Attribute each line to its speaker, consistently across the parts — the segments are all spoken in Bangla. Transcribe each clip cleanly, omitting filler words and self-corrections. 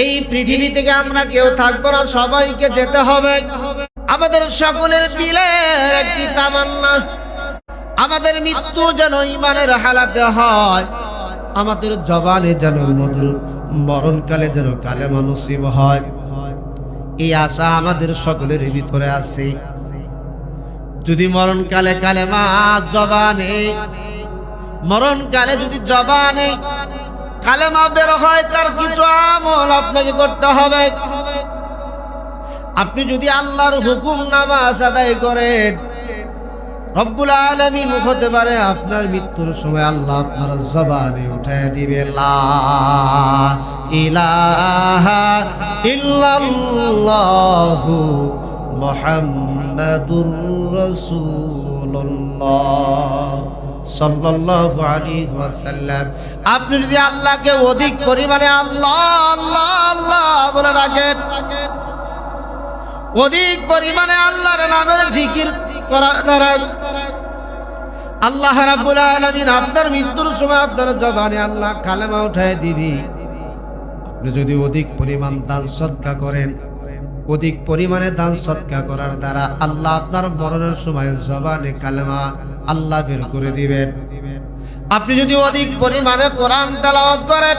Speaker 1: এই পৃথিবী থেকে আমরা কেউ থাকবো না, সবাইকে যেতে হবে। আমাদের সকলের দিলের একটি তামান্না, আমাদের মৃত্যু যেন ঈমানের হালাতে হয়, আমাদের জবানে যেন মধুর, মরণকালে যেন কালেমা নসিব হয়। এই আশা আমাদের সকলের ভিতরে আছে। যদি মরণকালে কালেমা জবানে, মরণকালে যদি জবানে কালেমা বের হয়, তার কিছু আমল আপনাকে করতে হবে। আপনি যদি আল্লাহর হুকুম নামাজ আদায় করেন, রব্বুল আলামিন হতে পারে আপনার মৃত্যুর সময় আল্লাহ আপনার জবানে উঠায় দিবে লা ইলাহা ইল্লাল্লাহু মুহাম্মাদুর রাসূলুল্লাহ সাল্লাল্লাহু আলাইহি ওয়াসাল্লাম। আপনি যদি আল্লাহকে অধিক পরিমাণে আল্লাহ আল্লাহ আল্লাহ বলে ডাকেন, অধিক পরিমাণে আল্লাহর নামের জিকির করার দ্বারা আল্লাহ রাব্বুল আলামিন আপনার মৃত্যুর সময় আপনার জবানে আল্লাহ কালেমা উঠায় দিবি। আপনি যদি অধিক পরিমাণ দান সদকা করেন, অধিক পরিমাণে দান সদকা করার দ্বারা আল্লাহ আপনার মরণের সময় জবানে কালেমা আল্লাহ বের করে দিবেন। আপনি যদি অধিক পরিমাণে কোরআন তেলাওয়াত করেন,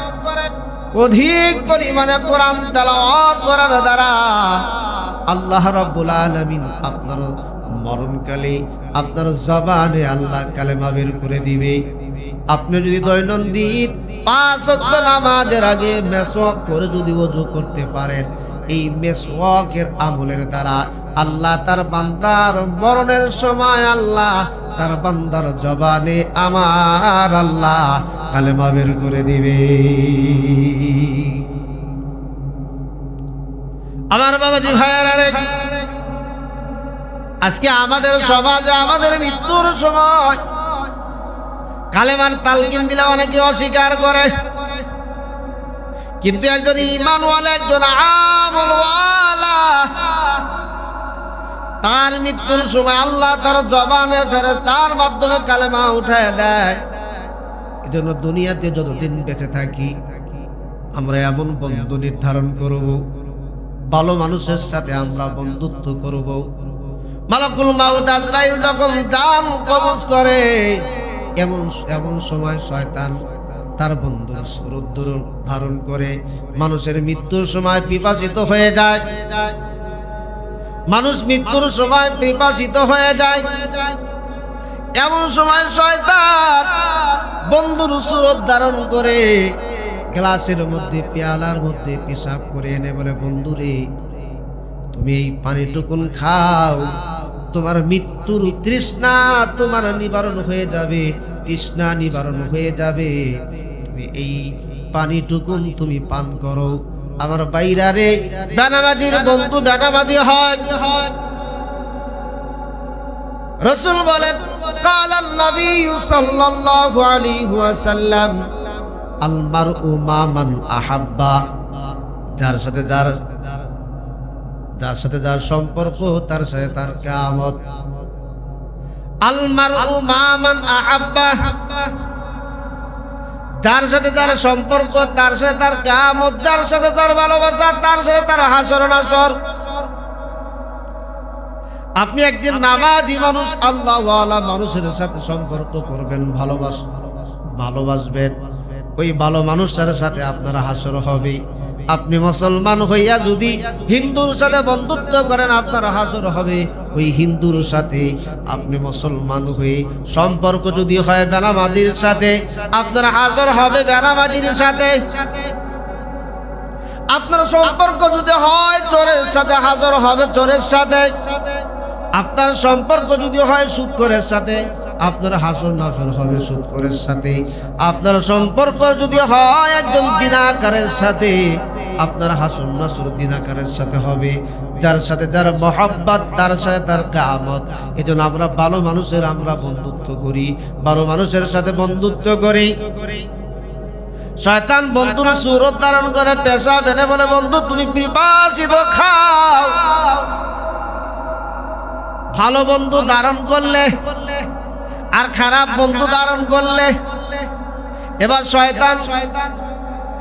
Speaker 1: অধিক পরিমাণে কোরআন তেলাওয়াত করার দ্বারা আল্লাহ রাব্বুল আলামিন আপনার মরণকালে আপনার জবানে আল্লাহ কালেমা বের করে দিবে। আপনি যদি দৈনন্দিন 5 ওয়াক্ত নামাজের আগে মেসওয়াক করে যদি ওযু করতে পারেন, এই মেসওয়াকের আমলের দ্বারা আল্লাহ তার বান্দার মরণের সময় আল্লাহ তার বান্দার জবানে আমার আল্লাহ কালেমা বের করে দিবে। আমার বাবাজি ভাইয়েরা রে, আজকে আমাদের সমাজে আমাদের মৃত্যুর সময় কালেমার তালকিন দিলে অনেকে অস্বীকার করে, কিন্তু একজন ঈমানওয়ালা, একজন আমলওয়ালা, তার মৃত্যুর সময় আল্লাহ তার জবানে ফেরেশতার মাধ্যমে কালেমা উঠায় দেয়। এজন্য দুনিয়াতে যতদিন বেঁচে থাকি আমরা এমন বন্ধু নির্ধারণ করব, ভালো মানুষের সাথে আমরা বন্ধুত্ব করব। মালাকুল মাউত আজরাইল যখন জান কবজ করে, এমন সময় শয়তান তার বন্ধুর সুরত ধারণ করে মানুষের মৃত্যুর সময় পিপাসিত হয়ে যায়। মানুষ মৃত্যুর সময় পিপাসিত হয়ে যায়, এমন সময় শয়তান বন্ধুর সুরত ধারণ করে গ্লাসের মধ্যে, পেয়ালার মধ্যে পেশাব করে এনে বলে, বন্ধুরে তুমি এই পানিটুকুন খাও, তোমার মৃত্যুর তৃষ্ণা তোমার নিবারণ হয়ে যাবে, তৃষ্ণা নিবারণ হয়ে যাবে, তুমি এই পানিটুকুন তুমি পান করো। আমার বাইরা রে, দানাবাজির বন্ধু দানাবাজি হয়। রাসূল বলেন, কালান নবী সাল্লাল্লাহু আলাইহি ওয়াসাল্লাম, আল মারউ মা মান আহাব্বা, যার সাথে যার সম্পর্ক তার সাথে তার কিয়ামত। আল মারউ মা মান আহাব্বা, যার সাথে যার সম্পর্ক তার সাথে তার কিয়ামত, যার সাথে তার ভালোবাসা তার সাথে তার হাসর নাসর। আপনি একজন নামাজি মানুষ, আল্লাহওয়ালা মানুষের সাথে সম্পর্ক করবেন, ভালোবাসবেন, ওই ভালো মানুষের সাথে আপনার হাসর হবে। আপনি মুসলমান হইয়া যদি হিন্দুর সাথে বন্ধুত্ব করেন, আপনার হাসর হবে ওই হিন্দুর সাথে। আপনি মুসলমান হয়ে সম্পর্ক যদি হয় বেনামাজির সাথে, আপনার হাসর হবে বেনামাজির সাথে। আপনার সম্পর্ক যদি হয় চোরের সাথে, হাসর হবে চোরের সাথে। আপনার সম্পর্ক যদি হয় সুদখোরের সাথে, আপনার হাসর নাসর হবে সুদখোরের সাথে। আপনার সম্পর্ক যদি হয় একজন জিনাকারের সাথে, আপনার হাসর নাসর জিনাকারের সাথে হবে। যার সাথে যার মহব্বত তার সাথে তার কিয়ামত। এজন্য আমরা ভালো মানুষের আমরা বন্ধুত্ব করি, ভালো মানুষের সাথে বন্ধুত্ব করি। শয়তান বন্ধুর সুরত ধারণ করে পেশাব এনে বলে, বন্ধু তুমি পিপাসিত, খাও। ভালো বন্ধু ধারণ করলে আর খারাপ বন্ধু ধারণ করলে, এবার শয়তান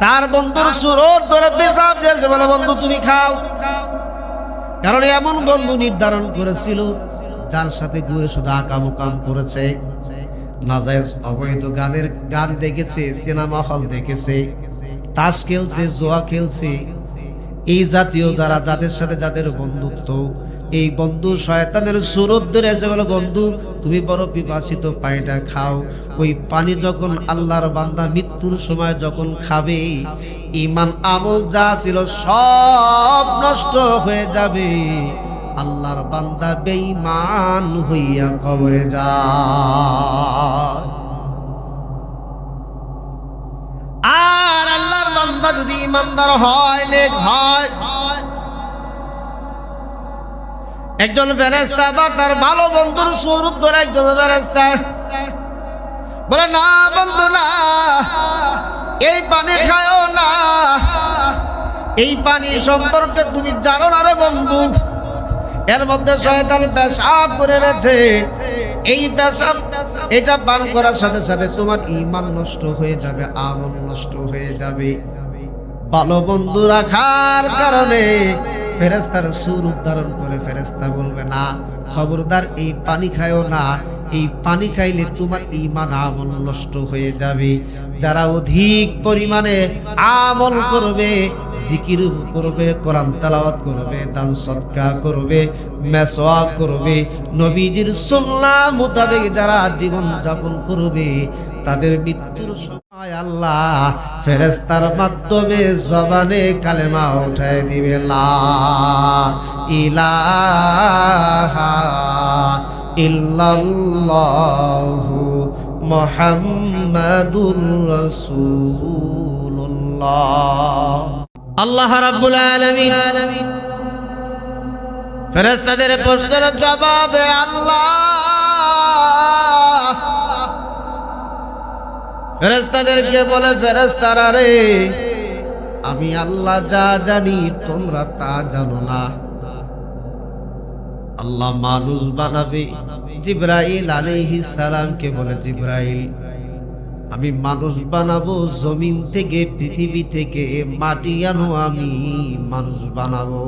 Speaker 1: তার বন্ধুর সুরত ধরে পেশাব বলে বন্ধু তুমি খাও, কারণ এমন বন্ধু নির্ধারণ করেছিল যার সাথে ঘুরে শুধু আকাম করেছে, নাজায়েজ অবৈধ গান দেখেছে, সিনেমা হল দেখেছে, তাস খেলছে, জুয়া খেলছে। এই জাতীয় যারা, যাদের সাথে যাদের বন্ধুত্ব, এই বন্ধু শয়তানের সুরত ধরে এসে বলে বন্ধু তুমি বড় পিপাসিত, পানিটা খাও। ওই পানি যখন আল্লাহর বান্দা মৃত্যুর সময় যখন খাবে, ঈমান আমল যা ছিল সব নষ্ট হয়ে যাবে। আল্লাহর বান্দা বেঈমান হইয়া কবরে যায়। আর আল্লাহর বান্দা যদি ঈমানদার হয়, নেক হয়, একজন ফেরেশতা বা তার ভালো বন্ধুর সুরত ধরে একজন ফেরেশতা বলে না বন্ধু না, এই পানি খাও না, এই পানি সম্পর্কে তুমি জানো না রে বন্ধু, এর মধ্যে শয়তান পেশাব করে এনেছে। এই পেশাব এটা পান করার সাথে সাথে তোমার ঈমান নষ্ট হয়ে যাবে, আমল নষ্ট হয়ে যাবে। ভালো বন্ধু রাখার কারণে ফেরেশতার সুরত ধারণ করে ফেরেশতা বলবে না খবরদার এই পানি খায়ও না, এই পানি খাইলে তোমার ঈমান আমল নষ্ট হয়ে যাবে। যারা অধিক পরিমাণে আমল করবে, জিকির করবে, কোরআন তেলাওয়াত করবে, দান সদকা করবে, মেসওয়াক করবে, নবীজির সুন্নাহ মোতাবেক যারা জীবন যাপন করবে, তাদের মৃত্যুর সময় আল্লাহ ফেরেশতার মাধ্যমে জবানে কালেমা উঠায় দিবে, লা ইলাহা ইল্লাল্লাহু মুহাম্মাদুর রাসূলুল্লাহ। আল্লাহ রাব্বুল আলামিন ফেরেশতাদের প্রশ্নের জবাবে আল্লাহ ফেরেশতাদেরকে বলে, ফেরেশতারা রে, আমি আল্লাহ যা জানি তোমরা তা জানো না। আল্লাহ মানুষ বানাবে। জিবরাইল আলাইহিস সালামকে বলে, জিবরাইল আমি মানুষ বানাবো, জমিন থেকে পৃথিবী থেকে মাটি আনো, আমি মানুষ বানাবো।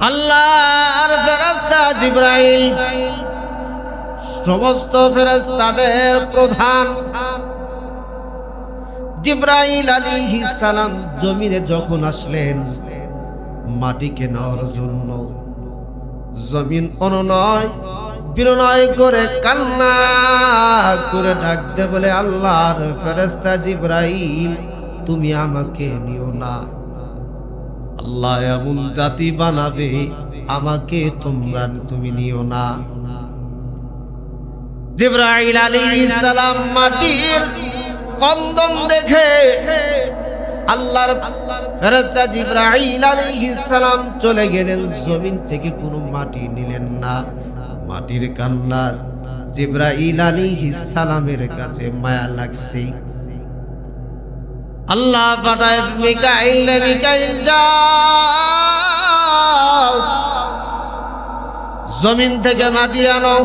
Speaker 1: আল্লাহর ফেরেশতা জিবরাইল সমস্ত ফেরেশতাদের প্রধান জিবরাইল আলাইহিস সালাম জমিনে যখন আসলেন মাটিকে নেওয়ার জন্য, জমিন অনুনয় বিনয় করে কান্না করে ডাকতে বলে, আল্লাহর ফেরেশতা জিবরাইল তুমি আমাকে নিও না, আল্লাহ এমন জাতি বানাবে আমাকে তুমি নিও না। জিবরাইল আলাইহিস সালাম মাটির কন্দন দেখে আল্লাহর ফেরেশতা জিবরাইল আলাইহিস সালাম চলে গেলেন, জমিন থেকে কোনো মাটি নিলেন না। মাটির কান্না জিবরাইল আলাইহিস সালামের কাছে মায়া লাগছে। আল্লাহ পাঠায় মিকাইল, মিকাইল যাও জমিন থেকে মাটি আনো।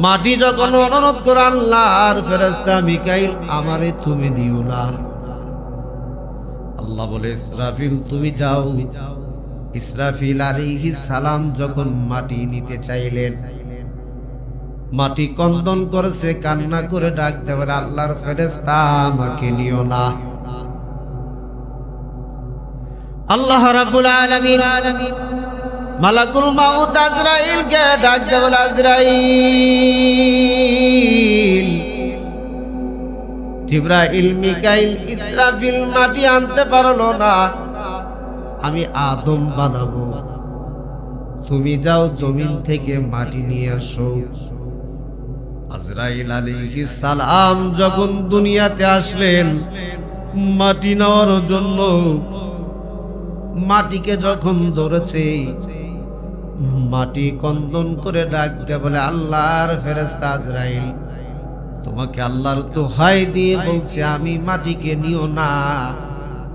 Speaker 1: মাটি যখন অনুরোধ করে, আল্লাহর ফেরেশতা মিকাইল আমারে তুমি দিও না। আল্লাহ বলে, ইসরাফিল তুমি যাও। ইসরাফিল আলাইহিস সালাম যখন মাটি নিতে চাইলেন, মাটি কন্দন করেছে, কান্না করে ডাকতে পারে, আল্লাহর ফেরেশতা আমাকে নিও না। আল্লাহ রাব্বুল আলামিন মালাকুল মাউত আজরাইলকে ডাকতে বলে, আজরাইল। জিবরাইল, মিকাইল, ইসরাফিল মাটি আনতে পারলো না, আমি আদম বানাবো, তুমি যাও জমিন থেকে মাটি নিয়ে আসো। আজরাইল আলাইহিস সালাম যখন দুনিয়াতে আসলেন মাটি নেওয়ার জন্য, মাটিকে যখন ধরেছে, মাটি কন্দন করে ডাকতে বলে, আল্লাহর ফেরেশতা আজরাইল তোমাকে আল্লাহর দোহাই দিয়ে বলছে আমি মাটিকে নিও না,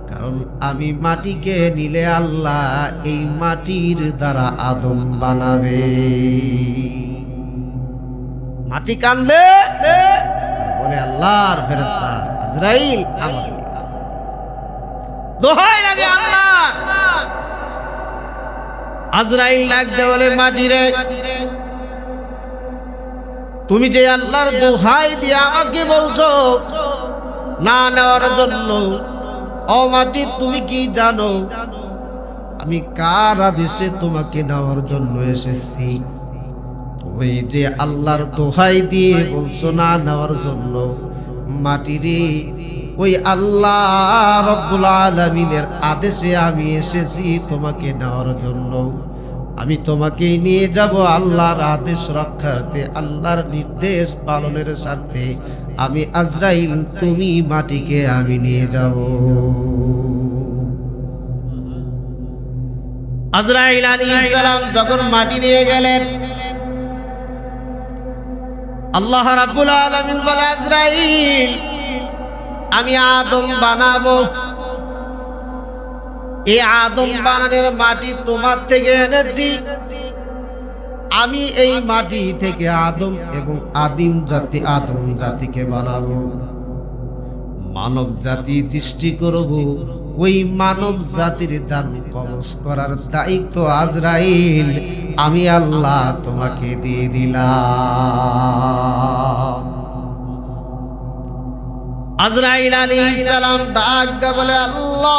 Speaker 1: কারণ আমি মাটিকে নিলে আল্লাহ এই মাটির দ্বারা আদম বানাবে। মাটি কান্দে বলে, আল্লাহর ফেরেশতা আজরাইল আমাকে দোহাই লাগে আল্লাহ। আজরাইল লাগতে বলে মাটি রে, তুমি যে আল্লাহর দোহাই দিয়ে আমাকে বলছো না নেওয়ার জন্য, ও মাটি তুমি কি জানো আমি কার আদেশে তোমাকে নেওয়ার জন্য এসেছি? তুমি যে আল্লাহর দোহাই দিয়ে বলছো না নেওয়ার জন্য, মাটি রে ওই আল্লাহ রব্বুল আলামিনের আদেশে আমি এসেছি তোমাকে নেওয়ার জন্য। আমি তোমাকে নিয়ে যাব আল্লাহর আদেশ রক্ষার্থে, আল্লাহর নির্দেশ পালনের স্বার্থে। আমি আজরাইল, তুমি মাটিকে আমি নিয়ে যাব। আজরাইল আলাইহিস সালাম যখন মাটি নিয়ে গেলেন, আল্লাহ রাব্বুল আলামিন বলে আজরাইল আমি আদম বানাবো, এই আদম বানানোর মাটি তোমার থেকে এনেছি। আমি এই মাটি থেকে আদম এবং আদিম জাতিকে বানাবো, মানব জাতি সৃষ্টি করব। ওই মানব জাতির জান কবজ করার দায়িত্ব আজরাইল আমি আল্লাহ তোমাকে দিয়ে দিলাম। আজরাইল আলাইহিস সালাম ডাক দিয়ে বলে আল্লাহ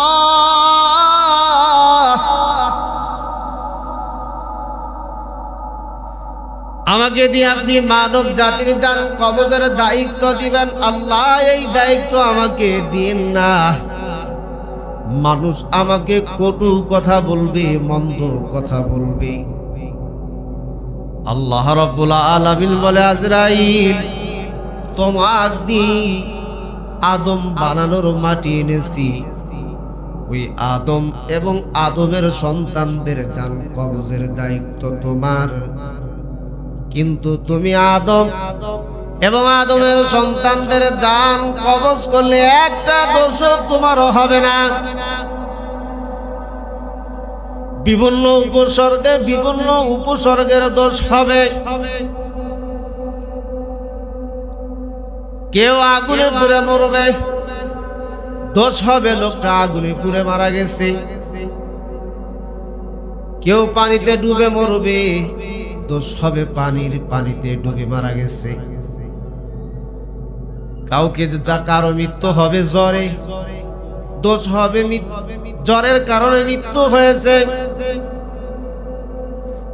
Speaker 1: আমাকে দিয়ে আপনি মানব জাতির জান কবজের দায়িত্ব দিবেন। আল্লাহ এই দায়িত্ব আমাকে দিন না। মানুষ আমাকে কটু কথা বলবে, মন্দ কথা বলবে। আল্লাহ রাব্বুল আলামিন বলে আজরাইল তোমাক দিয়ে আদম বানানোর মাটি এনেছি, ওই আদম এবং আদমের সন্তানদের জান কবজের দায়িত্ব তোমার। কিন্তু তুমি আদম এবং আদমের সন্তানদের জান কবজ করলে একটা দোষ তোমারও হবে না। বিভিন্ন উপসর্গের দোষ হবে। কেউ আগুনে পুড়ে মরবে, দোষ হবে লোকটা আগুনে পুড়ে মারা গেছে। কেউ পানিতে ডুবে মরবে, দোষ হবে পানিতে ডুবে মারা গেছে। কাউকে কারো মৃত্যু হবে জ্বরে, দোষ হবে জ্বরের কারণে মৃত্যু হয়েছে।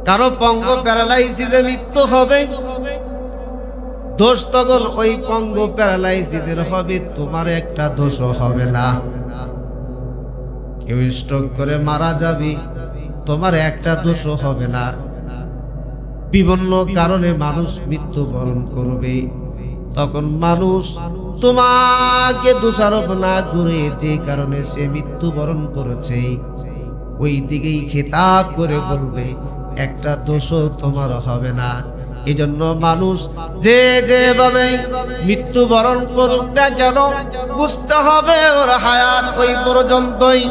Speaker 1: কারো পঙ্গ প্যারালাইসিসে মৃত্যু হবে, দোষ তখন ওই পঙ্গ প্যারালাইসিসের হবে, তোমার একটা দোষও হবে না। কেউ স্ট্রোক করে মারা যাবে, তোমার একটা দোষও হবে না। বিভিন্ন কারণে মানুষ মৃত্যুবরণ করবে, তখন মানুষ তোমাকে দোষারোপ না করে যে কারণে সে মৃত্যুবরণ করেছে ওই দিকেই খেতাব করে বলবে একটা দোষও তোমার হবে না। এজন্য মানুষ যেভাবে মৃত্যুবরণ করুক না কেন, বুঝতে হবে ওর হায়াত ওই পর্যন্তই।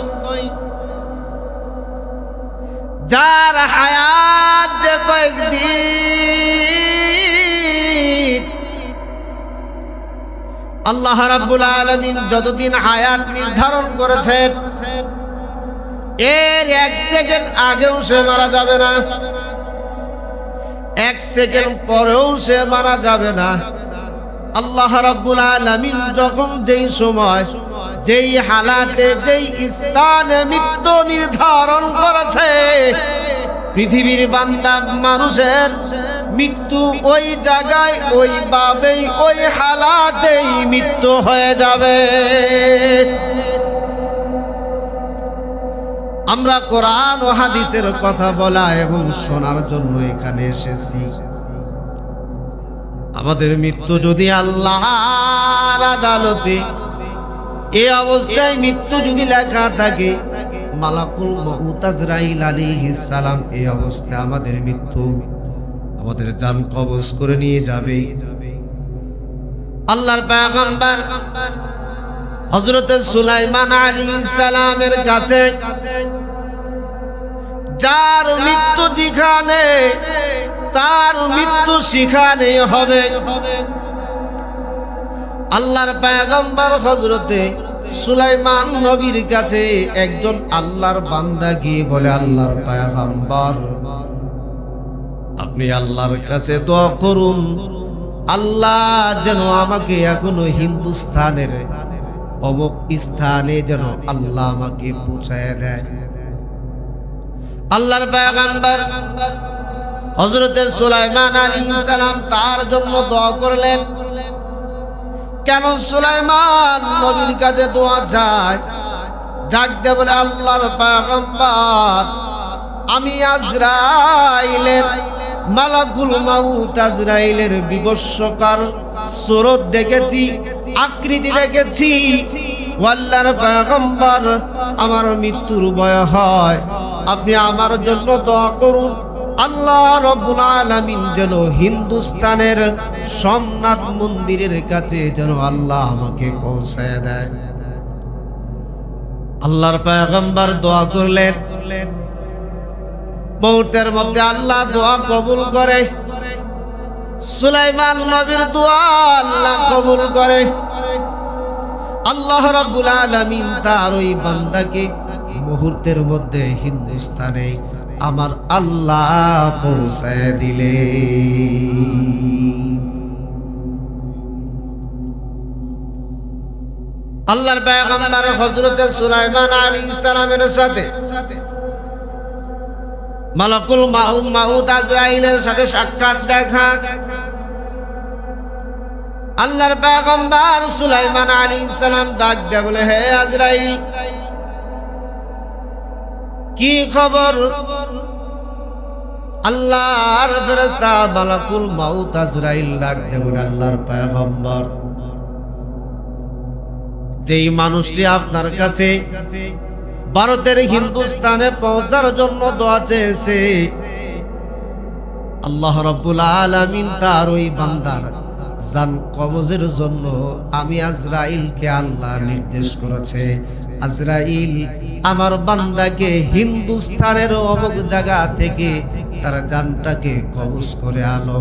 Speaker 1: যার হায়াত যে কয়েকদিন, আল্লাহ রাব্বুল আলামিন যতদিন হায়াত নির্ধারণ করেছেন এর 1 সেকেন্ড আগেও সে মারা যাবে না, 1 সেকেন্ড পরেও সে মারা যাবে না। আল্লাহ রাব্বুল আলামিন যখন যেই সময় যেই হালাতে যেই স্থানে মৃত্যু নির্ধারণ করেছে, পৃথিবীর বান্দা মানুষের মৃত্যু ওই জায়গায় ওইভাবেই ওই হালাতেই মৃত্যু হয়ে যাবে। আমরা কোরআন ও হাদিসের কথা বলা এবং শোনার জন্য এখানে এসেছি। আমাদের মৃত্যু যদি আল্লাহর আদালতে এই অবস্থায় মৃত্যু যদি লেখা থাকে, মালাকুল মউত আজরাইল আলাইহিস সালাম এই অবস্থায় আমাদের মৃত্যু আমাদের জান কবজ করে নিয়ে যাবে। আল্লাহর পয়গম্বর হযরত সুলাইমান আলাইহিস সালামের কাছে যার মৃত্যু যেখানে তার মৃত্যু সেখানে হবে। আল্লাহর পয়গম্বর হযরতে সুলাইমান নবীর কাছে একজন আল্লাহর বান্দা গিয়ে বলে, আল্লাহর পয়গম্বর, আপনি আল্লাহর কাছে দোয়া করুন, আল্লাহ যেন আমাকে এখনো হিন্দুস্তানের অমুক স্থানে যেন আল্লাহ আমাকে পৌঁছায় দেয়। আল্লাহর পয়গম্বর হযরতে সুলাইমান আলাইহিস সালাম তার জন্য দোয়া করলেন। কেন সুলাইমান নবীর কাছে দোয়া চায়? ডাক দিয়ে বলে, আল্লাহর পয়গম্বর, আমি আজরাইলের, মালাকুল মাউত আজরাইলের বিবস্বকার সুরত দেখেছি, আকৃতি দেখেছি। আল্লাহর পয়গম্বর, আমার মৃত্যুর ভয় হয়, আপনি আমার জন্য দোয়া করুন, আল্লাহ রাব্বুল আলামিন যেন হিন্দুস্তানের সোমনাথ মন্দিরের কাছে যেন আল্লাহ আমাকে পৌঁছায় দেয়। আল্লাহর পয়গম্বর দোয়া করলেন। মুহূর্তের মধ্যে আল্লাহ দোয়া কবুল করে। সুলাইমান নবীর দোয়া আল্লাহ কবুল করে। আল্লাহ রাব্বুল আলামিন তার ওই বান্দাকে মুহূর্তের মধ্যে হিন্দুস্তানে আমার আল্লাহ পৌঁছায় দিলে। আল্লাহর পয়গম্বর হযরত সুলাইমান আলাইহিস সালামের সাথে মালাকুল মাউত আজরাইলের সাথে সাক্ষাৎ দেখা। আল্লাহর পয়গম্বর সুলাইমান আলাইহিস সালাম ডাক দিয়ে বলে, হে আজরাইল, কি খবর? আল্লাহর ফেরেশতা মালাকুল মাউত আজরাইল ডাক দিয়ে বলে, আল্লাহর পয়গম্বর, যেই মানুষটি আপনার কাছে ভারতের হিন্দুস্তানে পৌঁছার জন্য দোয়া চেয়েছে, আল্লাহ রাব্বুল আলামিন তার ওই বান্দার জান কবজের জন্য আমি আজরাইলকে আল্লাহ নির্দেশ করেছে, আজরাইল আমার বান্দাকে হিন্দুস্তানের অমুক জায়গা থেকে তার জানটাকে কবজ করে আনো।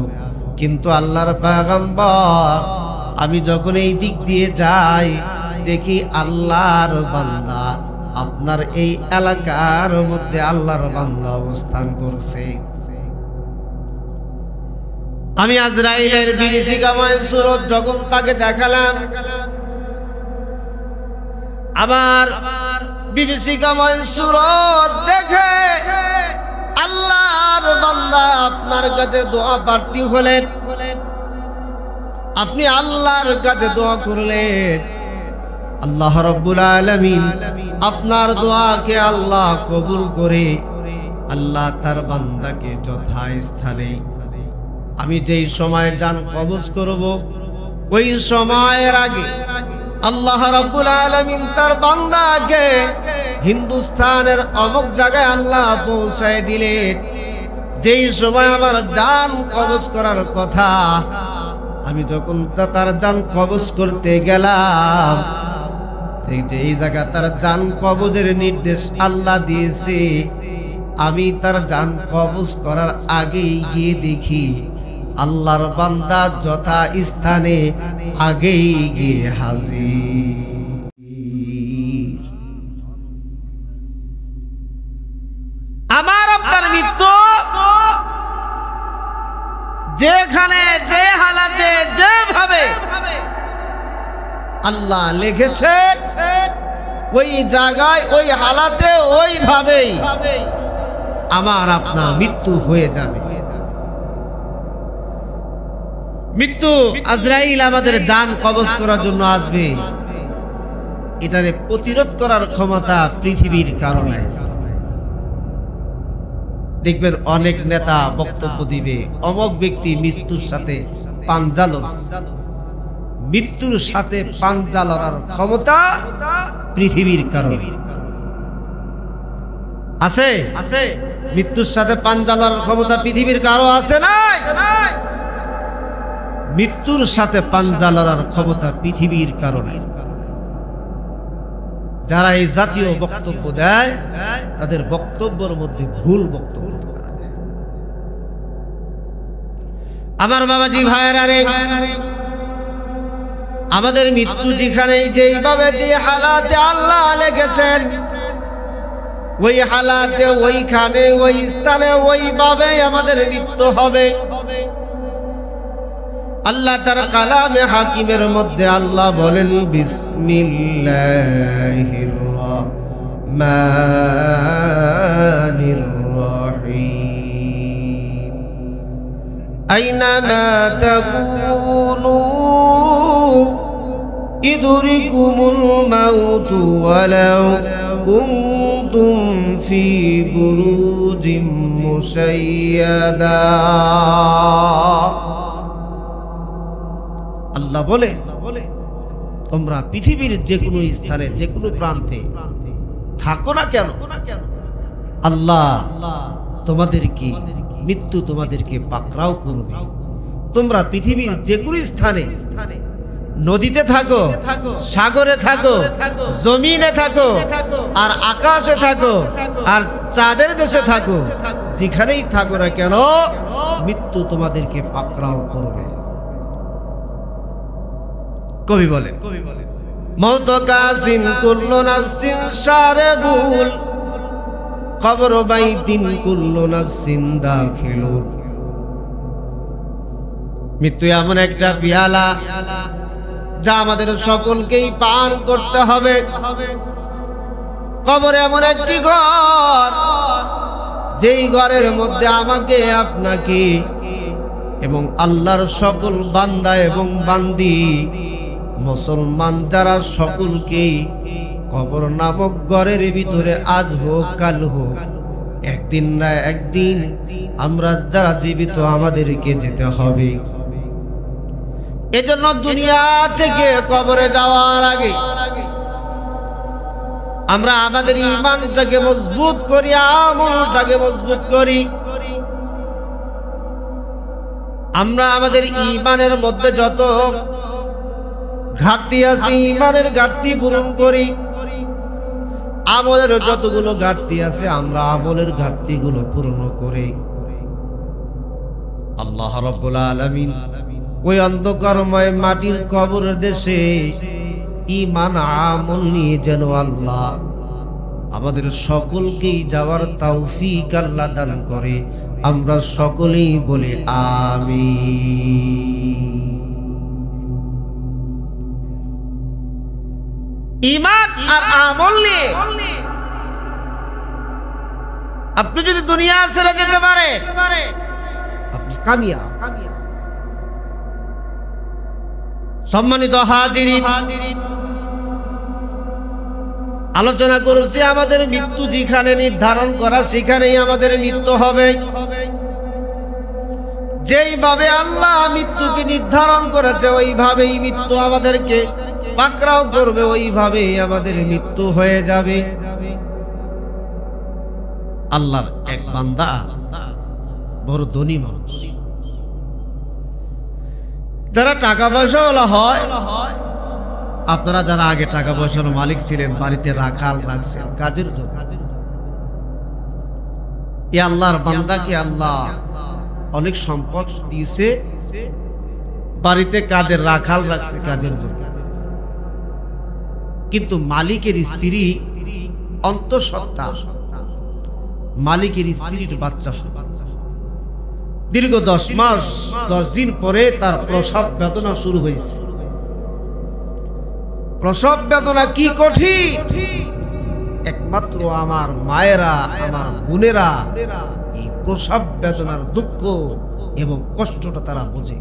Speaker 1: কিন্তু আল্লাহর পয়গম্বর, আমি যখন এই দিক দিয়ে যাই দেখি আল্লাহর বান্দা আপনার এই এলাকার মধ্যে আল্লাহর বান্দা অবস্থান করছে। আমি আজরাইলের বিভীষিকাময় সুরত যখন তাকে দেখালাম, আমার বিভীষিকাময় সুরত দেখে আল্লাহর বান্দা আপনার কাছে দোয়া প্রার্থী হলেন। আপনি আল্লাহর কাছে দোয়া করলেন, আল্লাহ রাব্বুল আলামিন আপনার দোয়াকে আল্লাহ কবুল করে আল্লাহ তার বান্দাকে যথাস্থানে আমি যেই সময় জান কবজ করব ওই সময়ের আগে আল্লাহ রাব্বুল আলামিন তার বান্দাকে হিন্দুস্তানের অমুক জায়গায় আল্লাহ পৌঁছায় দিলেন। যেই সময় আমার জান কবজ করার কথা, আমি যখন তার জান কবজ করতে গেলাম, যে এই জায়গা তার জান কবজের নির্দেশ আল্লাহ দিয়েছে, আমি তার জান কবজ করার আগেই গিয়ে দেখি আল্লাহর বান্দা যথা স্থানে আগেই গিয়ে হাজির। আমার আপনার মৃত্যু যেখানে যে হালাতে যেভাবে আল্লাহ লিখেছে, ওই জায়গায় ওই হালাতে ওইভাবেই আমার আপনার মৃত্যু হয়ে যাবে। মৃত্যু আজরাইল আমাদের জান কবজ করার জন্য আসবে, এটারে প্রতিরোধ করার ক্ষমতা পৃথিবীর কারণে। দেখবেন অনেক নেতা বক্তব্য দিবে, অমুক ব্যক্তি মৃত্যুর সাথে পাঞ্জা লড়ছে। মৃত্যুর সাথে পাঞ্জা লড়ার ক্ষমতা পৃথিবীর কারণে আছে। আছে মৃত্যুর সাথে পাঞ্জা লড়ার ক্ষমতা পৃথিবীর কারো আছে নাই? মৃত্যুর সাথে পাঞ্জা লড়ার ক্ষমতা পৃথিবীর কারণে। যারা এই জাতীয় বক্তব্য দেয় তাদের বক্তব্যের মধ্যে ভুল বক্তব্য তারা দেয়। আমার বাবাজি ভাইয়েরা রে, আমাদের মৃত্যু যেখানে যেইভাবে যে হালাতে আল্লাহ লিখেছেন, ওই হালাতে ওইখানে ওই স্থানে ওইভাবে আমাদের মৃত্যু হবে। আল্লাহ তার কালামে হাকিমের মধ্যে আল্লাহ বলেন, বিসমিল্লাহির রহমানির রহিম, আইনামা তাকুনু ইদরিকুমুল মাউতু ওয়ালাউ কুনতুম ফি বুরুজিম মুশাইয়াদা। আল্লাহ বলে, তোমরা পৃথিবীর যে কোনো স্থানে যে কোনো প্রান্তে থাকো না কেন, আল্লাহ তোমাদেরকে মৃত্যু তোমাদেরকে পাকড়াও করবে। তোমরা পৃথিবীর যে কোনো স্থানে, নদীতে থাকো, সাগরে থাকো, জমিনে থাকো, আর আকাশে থাকো, আর চাঁদের দেশে থাকো, যেখানেই থাকো না কেন মৃত্যু তোমাদেরকে পাকড়াও করবে। কবি বলেন, মওত কাসিন কুল্লু নাফসিন শারবুল, কবর বাইতিন কুল্লু নাফসিন দাখিলুন। মৃত্যু এমন একটা পিয়ালা যা আমাদের সকলকেই পান করতে হবে। কবর এমন একটি ঘর, যেই ঘরের মধ্যে আমাকে আপনাকে এবং আল্লাহর সকল বান্দা এবং বান্দি মুসলমান যারা সকলকেই কবর নামক ঘরের ভিতরে আজ হোক কাল হোক একদিন না একদিন আমরা যারা জীবিত আমাদেরকে যেতে হবে। এজন্য দুনিয়া থেকে কবরে যাওয়ার আগে আমরা আমাদের ঈমানটাকে মজবুত করি, আমলটাকে মজবুত করি। আমরা আমাদের ঈমানের মধ্যে যত ঘাটতি আছে, ঈমানের ঘাটতি পূরণ করি। আমলের যতগুলো ঘাটতি আছে আমরা আমলের ঘাটতিগুলো পূরণ করি। আল্লাহ রাব্বুল আলামিন ওই অন্ধকারময় মাটির কবরের দেশে ঈমান আমল নিয়ে যেন আল্লাহ আমাদের সকলকেই যাওয়ার তৌফিক আল্লাহ দান করে। আমরা সকলেই বলি আমিন। ঈমান আর আমল নিয়ে আপনি যদি দুনিয়া ছেড়ে যেতে পারে আপনি কামিয়াব। সম্মানিত হাজিরিন, আলোচনা করেছি আমাদের মৃত্যু যেখানে নির্ধারণ করা সেখানেই আমাদের মৃত্যু হবে। যেইভাবে আল্লাহ মৃত্যুকে নির্ধারণ করেছে ওইভাবেই মৃত্যু আমাদেরকে পাকড়াও করবে, ওইভাবেই আমাদের মৃত্যু হয়ে যাবে। আল্লাহর এক বান্দা বড় ধনী মানুষ, যারা টাকা পয়সাওয়ালা হয়, আপনারা যারা আগে টাকা পয়সার মালিক ছিলেন, বাড়িতে রাখাল রাখছেন কাজের জন্য, এই আল্লাহর বান্দাকে আল্লাহ অনেক সম্পদ দিয়েছে, বাড়িতে কাজের রাখাল রাখছে কাজের জন্য। কিন্তু মালিকের স্ত্রী অন্তঃসত্ত্বা, মালিকের স্ত্রীর বাচ্চা হয়। দীর্ঘ 10 মাস 10 দিন পরে তার প্রসব বেদনা শুরু হয়েছে। প্রসব বেদনা কি কঠিন, একমাত্র আমার মায়েরা, আমার বোনেরা এই প্রসব বেদনার দুঃখ এবং কষ্টটা তারা বোঝে।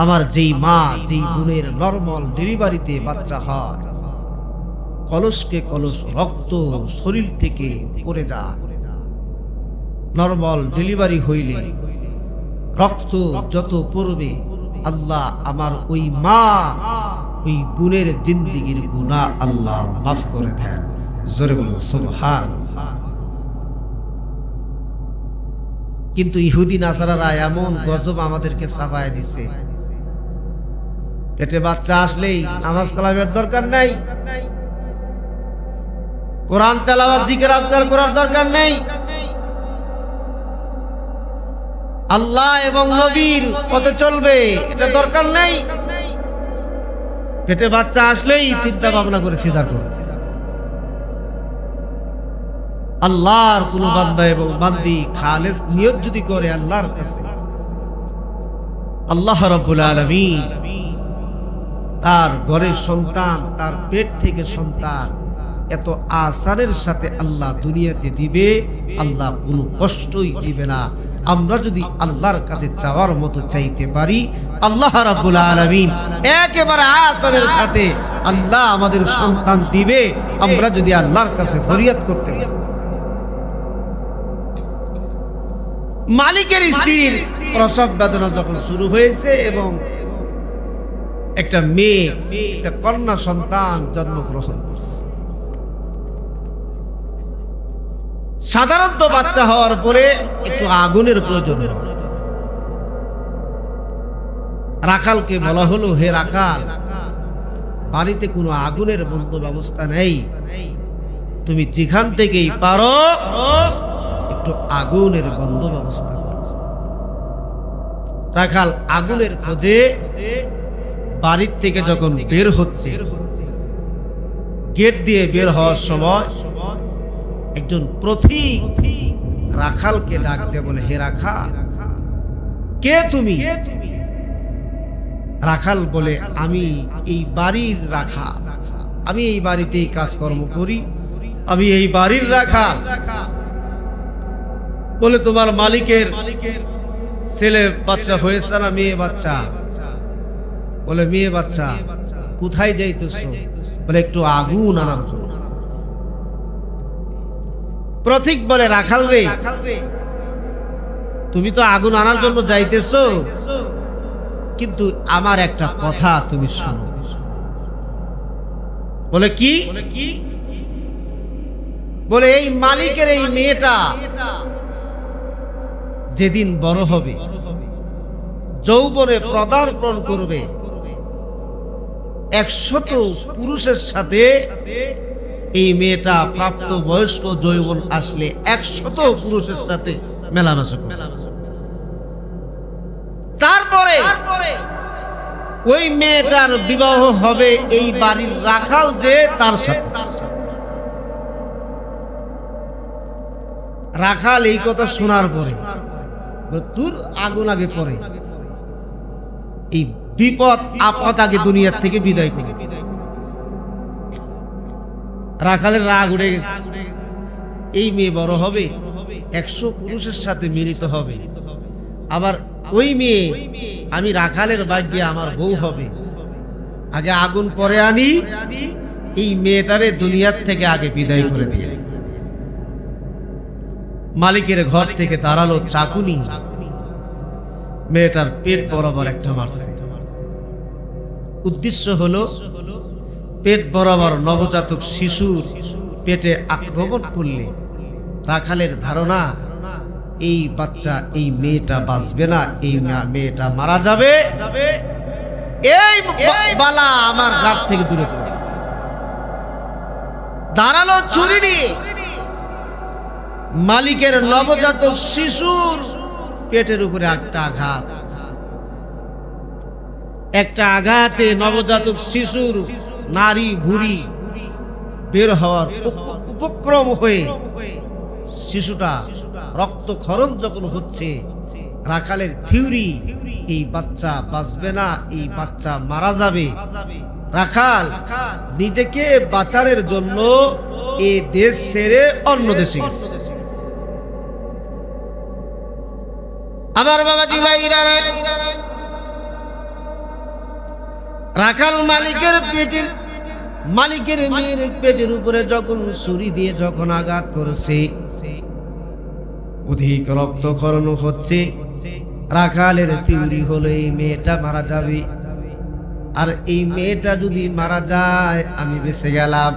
Speaker 1: আমার যেই মা, যেই বোনের নরমাল ডেলিভারিতে বাচ্চা হয়, কলসকে কলস রক্ত শরীর থেকে পড়ে যায়। নরমাল ডেলিভারি হইলে রক্ত যত পড়বে, আল্লাহ আমার ওই মা, ওই বোনের জিন্দেগির গুনাহ আল্লাহ মাফ করে দেন। জোরে বলুন সুবহানাল্লাহ। কিন্তু ইহুদি নাসারারা এমন গজব আমাদেরকে চাপায় দিছে, পেটে বাচ্চা আসলেই নামাজ কালামের দরকার নাই, কোরআন তেলাওয়াত জিকির আজকার করার দরকার নেই, আল্লাহ এবং নবীর পথে চলবে এটা দরকার নেই। পেটে বাচ্চা আসলেই চিন্তা ভাবনা করে সিজার করে। আল্লাহর কোন বান্দা এবং বান্দি খালেস নিয়ত যদি করে আল্লাহর কাছে, আল্লাহ রাব্বুল আলামিন তার ঘরের সন্তান, তার পেট থেকে সন্তান এত আসানের সাথে আল্লাহ দুনিয়াতে দিবে। আল্লাহ কোনো কষ্টই দিবে না। আমরা যদি আল্লাহর কাছে চাওয়ার মতো চাইতে পারি, আল্লাহ রাব্বুল আলামিন একেবারে আসানের সাথে আল্লাহ আমাদের সন্তান দিবে, আমরা যদি আল্লাহর কাছে ফরিয়াদ করতে পারি। মালিকের স্ত্রীর প্রসব বেদনা যখন শুরু হয়েছে এবং একটা মেয়ে, একটা কন্যা সন্তান জন্মগ্রহণ করছে। সাধারণত বাচ্চা হওয়ার পরে একটু আগুনের প্রয়োজন হয়। রাখালকে বলা হলো, হে রাখাল, বাড়িতে কোনো আগুনের বন্ধ ব্যবস্থা নেই, তুমি যেখান থেকেই পারো একটু আগুনের বন্ধ ব্যবস্থা করো। রাখাল আগুনের খোঁজে বাড়ির থেকে যখন বের হচ্ছে, গেট দিয়ে বের হওয়ার সময় একজন পথিক রাখালকে ডাক দিয়ে বলে, হে রাখাল, কে তুমি? রাখাল বলে, আমি এই বাড়ির রাখাল, আমি এই বাড়িতেই কাজকর্ম করি, আমি এই বাড়ির রাখাল। বলে, তোমার মালিকের ছেলে বাচ্চা হয়েছে না মেয়ে বাচ্চা? বলে, মেয়ে বাচ্চা। কোথায় যাইতেছো? বলে, একটু আগুন আনার জন্য। পথিক বলে, রাখাল রে, তুমি তো আগুন আনার জন্য যাইতেছো, কিন্তু আমার একটা কথা তুমি শোনো। বলে, কি? বলে, এই মালিকের এই মেয়েটা যেদিন বড় হবে, যৌবনে পদার্পণ করবে, 100 পুরুষের সাথে এই মেয়েটা প্রাপ্ত বয়স্ক যৌবন আসলে 100 পুরুষের সাথে মেলামেশা করবে। তারপরে ওই মেয়েটার বিবাহ হবে এই বাড়ির রাখাল যে তার সাথে। রাখাল এই কথা শোনার পরে তোর আগুন আগে পরে, এই বিপদ আপদ আগে দুনিয়ার থেকে বিদায় করে। রাখালের রাগ উঠে গেছে, এই মেয়ে বড় হবে, 100 পুরুষের সাথে মিলিত হবে, আবার ওই মেয়ে আমি রাখালের ভাগ্যে আমার বউ হবে, আগে আগুন পরে আনি, এই মেয়েটারে দুনিয়ার থেকে আগে বিদায় করে দিয়ে। মালিকের ঘর থেকে দাঁড়ালো চাকুনি, মেয়েটার পেট বরাবর একটা মারছে। উদ্দেশ্য হলো পেট বরাবর নবজাতক শিশুর পেটে আক্রমণ করলে রাখালের ধারণা এই বাচ্চা, এই মেয়েটা বাঁচবে না, এই মেয়েটা মারা যাবে, এই বালা আমার ঘাট থেকে দূরে চলে যাবে। দাঁড়ালো ছুরি নিয়ে, মালিকের নবজাতক শিশুর পেটের উপরে একটা আঘাতে নবজাতক শিশুর নারী ভুঁড়ি বের হওয়ার উপক্রম হয়ে শিশুটা রক্তক্ষরণ যখন হচ্ছে, রাখালের থিওরি এই বাচ্চা বাঁচবে না, এই বাচ্চা মারা যাবে। রাখাল নিজেকে বাঁচানোর জন্য এই দেশ ছেড়ে অন্য দেশে গেছে। আমার বাবাজি ভাইরা, রাখাল মালিকের মেয়ের পেটের উপরে যখন ছুরি দিয়ে যখন আঘাত করেছে, অধিক রক্তক্ষরণ হচ্ছে। রাখালের থিওরি হলো এই মেয়েটা মারা যাবে, আর এই মেয়েটা যদি মারা যায় আমি বেঁচে গেলাম,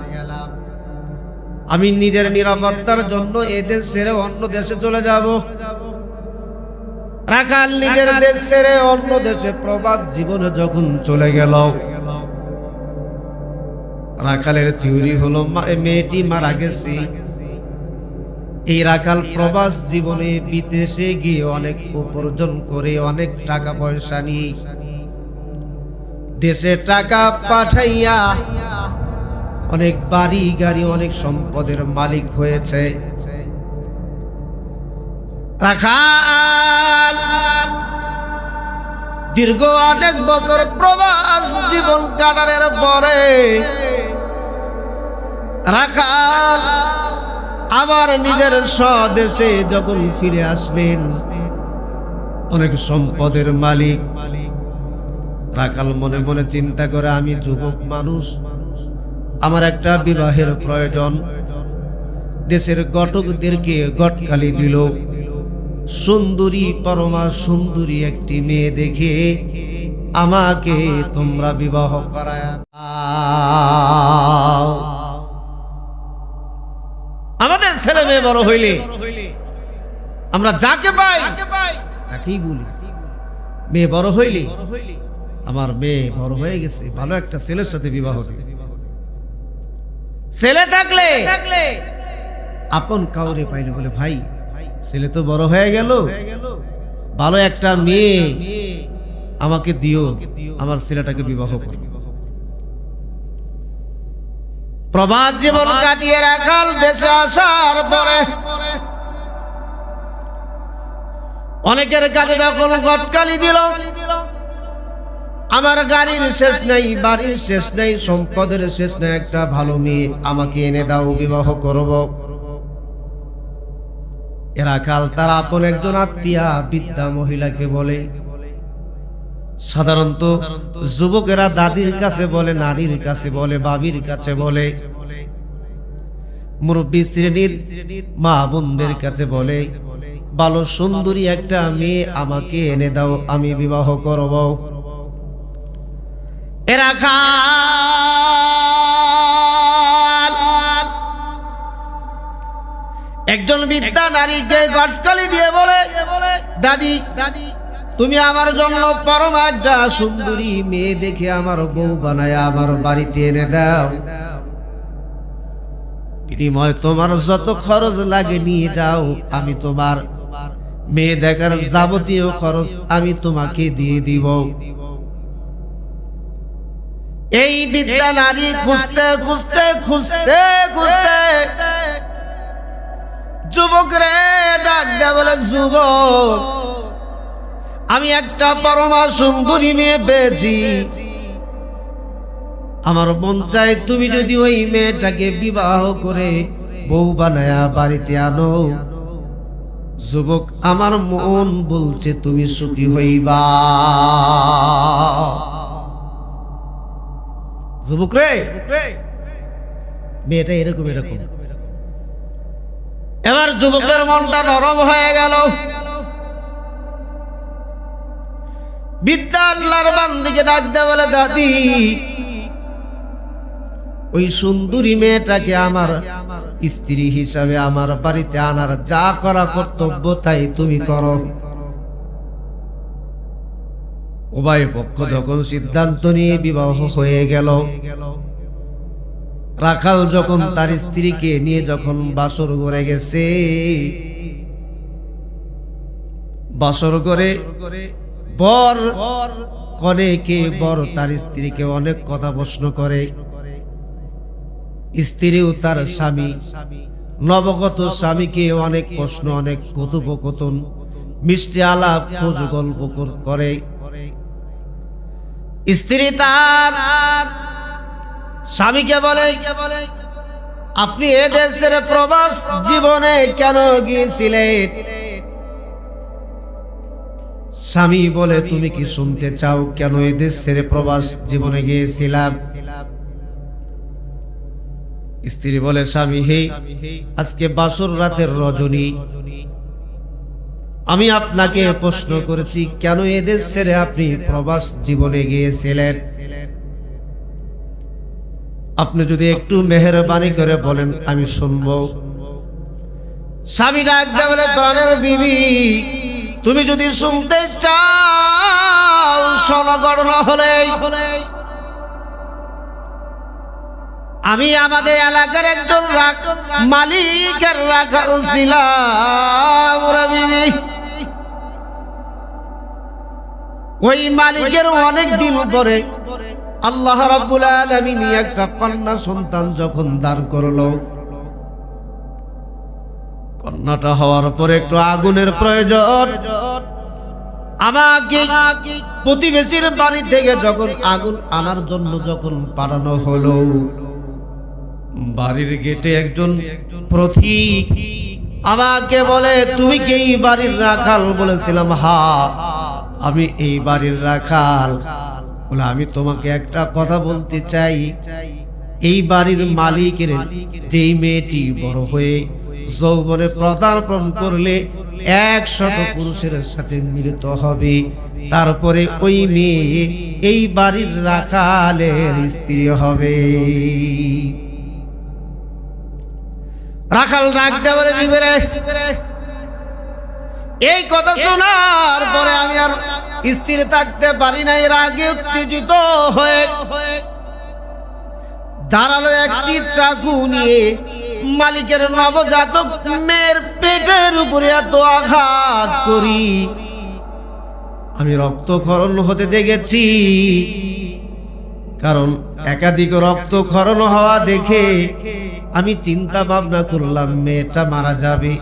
Speaker 1: আমি নিজের নিরাপত্তার জন্য এদেশ ছেড়ে অন্য দেশে চলে যাব। রাখাল নিজের দেশ ছেড়ে অন্য দেশে প্রবাদ জীবনে যখন চলে গেল, রাখালের থিওরি হলো মেয়েটি মারা গেছে। এই রাখাল প্রবাস জীবনে বিদেশে গিয়ে অনেক উপার্জন করে, অনেক টাকা পয়সা নিয়ে দেশে টাকা পাঠাইয়া অনেক বাড়ি গাড়ি অনেক সম্পদের মালিক হয়েছে। রাখাল দীর্ঘ অনেক বছর প্রবাস জীবন কাটানোর পরে রাখাল আবার নিজের স্বদেশে যখন ফিরে আসলেন, অনেক সম্পদের মালিক। রাখাল মনে মনে চিন্তা করে, আমি যুবক মানুষ, আমার একটা বিবাহের প্রয়োজন। দেশের ঘটকদেরকে গটকালি দিল, সুন্দরী পরমা সুন্দরী একটি মেয়ে দেখে আমাকে তোমরা বিবাহ করায় দাও। আমাদের ছেলে মেয়ে বড় হইলে আমরা যাকে পাই তাকেই বলি। মেয়ে বড় হইলে, আমার মেয়ে বড় হয়ে গেছে, ভালো একটা ছেলের সাথে বিবাহ দিই। ছেলে থাকলে আপন কাউরে পাইলে বলে, ভাই ছেলে তো বড় হয়ে গেল, ভালো একটা মেয়ে আমাকে দিও, আমার ছেলেটাকে বিবাহ করো। প্রবাস জীবন কাটিয়ে রাখাল দেশে আসার পরে অনেকের কাছে যখন গটকালি দিল, আমার গাড়ির শেষ নাই, বাড়ির শেষ নাই, সম্পদের শেষ নাই, একটা ভালো মেয়ে আমাকে এনে দাও, বিবাহ করব। রাখাল তার আপন একজন আত্মীয়া বৃদ্ধা মহিলাকে বলে। সাধারণত যুবকেরা দাদির কাছে বলে, নারীর কাছে বলে, বাবির কাছে বলে, মুরব্বী শ্রেণীর মা বোনদের কাছে বলে, ভালো সুন্দরী একটা মেয়ে আমাকে এনে দাও, আমি বিবাহ করব। রাখাল একজন বৃদ্ধা নারীকে গটকালি দিয়ে বলে, দাদি তুমি আমার জন্য পরম একটা সুন্দরী মেয়ে দেখে আমার বউ বানায় আমার বাড়িতে এনে দাও, বিনিময় তোমার যত খরচ লাগে নিয়ে যাও, আমি তোমার মেয়ে দেখার যাবতীয় খরচ আমি তোমাকে দিয়ে দিব। এই বৃদ্ধা নারী খুঁজতে খুঁজতে খুঁজতে খুঁজতে যুবক রে ডাক দেয়া বলে, যুবক আমি একটা পরমা সুন্দরী মেয়ে পেয়েছি, আমার মন চাই তুমি যদি ওই মেয়েটাকে বিবাহ করে বউ বানায়া বাড়িতে আনো। যুবক আমার মন বলছে তুমি সুখী হইবা। যুবক রে, মেয়েটা এরকম এরকম। এবার যুবকের মনটা নরম হয়ে গেল। বিদ্যা আল্লাহর বান্দিকে ডাক দে বলে, দাদি ওই সুন্দরী মেয়েটাকে আমার স্ত্রী হিসাবে আমার বাড়িতে আনার যা করা কর্তব্য তাই তুমি করো। উভয় পক্ষ যখন সিদ্ধান্ত নিয়ে বিবাহ হয়ে গেল, রাখাল যখন তার স্ত্রীকে নিয়ে যখন বাসর ঘরে গেছে, বাসর ঘরে বর কনেকে বর তার স্ত্রীকে অনেক কথা প্রশ্ন করে, স্ত্রীও তার স্বামী নবগত স্বামীকে অনেক প্রশ্ন, অনেক কথোপকথন, মিষ্টি আলাপ খোঁজ গল্প করে। স্ত্রী তার স্বামীকে বলে, আপনি এ দেশের প্রবাস জীবনে কেন গিয়েছিলেন? স্বামী বলে, তুমি কি শুনতে চাও কেন এ দেশের প্রবাস জীবনে গিয়েছিলাম? স্ত্রী বলে, স্বামী হে, আজকে বাসর রাতের রজনী, আমি আপনাকে প্রশ্ন করেছি কেন এ দেশ ছেড়ে আপনি প্রবাস জীবনে গিয়েছিলেন? আপনি যদি একটু মেহেরবানি করে বলেন আমি শুনবো। স্বামী ডাক দিয়ে বলে, প্রাণের বিবি তুমি যদি শুনতে চাও শোনো, ঘটনা হলে আমি আমাদের এলাকার একজন মালিকের রাখাল ছিলাম। ওই মালিকের অনেক দিন পরে আল্লাহ রাব্বুল আলামিন একটা কন্যা সন্তান যখন দান করলো, কন্যাটা হওয়ার পরে একটু আগুনের প্রয়োজন। আমাকে প্রতিবেশীর বাড়ি থেকে যখন আগুন আনার জন্য যখন পাঠানো হলো, বাড়ির গেটে একজন পথিক আমাকে বলে, তুমি কি এই বাড়ির রাখাল? বলেছিলাম হ্যাঁ, আমি এই বাড়ির রাখাল। বলে, আমি তোমাকে একটা কথা বলতে চাই, এই বাড়ির মালিকের যেই মেয়েটি বড় হয়ে যৌবনে পদার্পণ করলে 100 পুরুষের সাথে মিলিত হবে, তারপরে ওই মেয়ে এই বাড়ির রাখালের স্ত্রী হবে। রাখাল রাখতে বলে, বিবেরে এই কথা শোনার পরে আমি আর স্থির থাকতে পারি নাই, রাগে উত্তেজিত হয়ে দাঁড়ালো একটি চাকু নিয়ে। মালিকের নবজাতক মেয়ের পেটের উপরে এত আঘাত করি আমি রক্তক্ষরণ হতে দেখেছি। কারণ একাধিক রক্তক্ষরণ হওয়া দেখে আমি চিন্তা ভাবনা করলাম মেয়েটা মারা যাবে।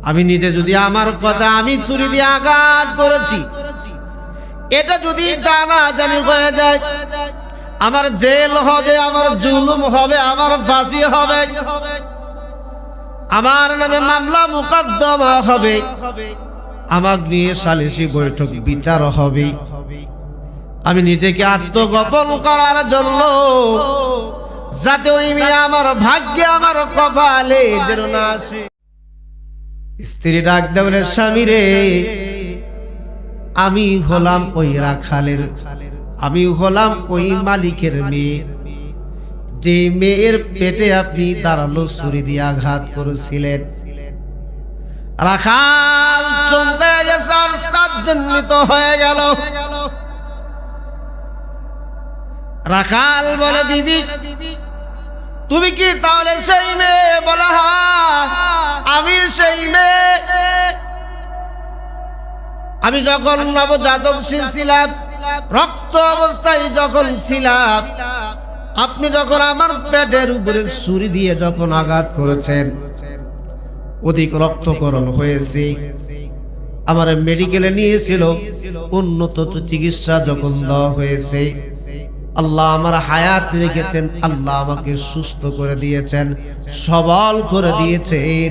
Speaker 1: আমি নিজে যদি আমার কথা আমি ছুরি দিয়ে আঘাত করেছি, এটা যদি জানাজানি হয়ে যায়, আমার জেল হবে, আমার জুলুম হবে, আমার ফাঁসি হবে, আমার নামে মামলা মোকদ্দমা হবে, আমার নিয়ে সালিসি বৈঠক বিচার হবে। আমি নিজেকে আত্মগোপন করার জন্য, যাতে ওই মেয়ে আমার ভাগ্যে আমার কপালে যেন না আসে। স্ত্রী ডাক দেয় বলে, স্বামী রে, আমি হলাম ওই রাখালের, আমি হলাম ওই মালিকের মেয়ে, যে মেয়ের পেটে আপনি দাঁড়ালো ছুরি দিয়ে আঘাত করেছিলেন। রাখাল চমকে গেছে, আর সাজ্জন্বিত হয়ে গেল। রাখাল বলে, বিবি তুমি কি তাহলে সেই মেয়ে? বলে হ্যাঁ, আমি সেই মেয়ে। আমি যখন নবজাতক ছিলাম, রক্ত অবস্থায় যখন ছিলাম, আপনি যখন আমার পেটের উপরে ছুরি দিয়ে যখন আঘাত করেছেন, অধিক রক্তক্ষরণ হয়েছে, আমার মেডিকেলে নিয়েছিল, উন্নত চিকিৎসা যখন দেওয়া হয়েছে, আল্লাহ আমার হায়াত রেখেছেন, আল্লাহ আমাকে সুস্থ করে দিয়েছেন, সবল করে দিয়েছেন,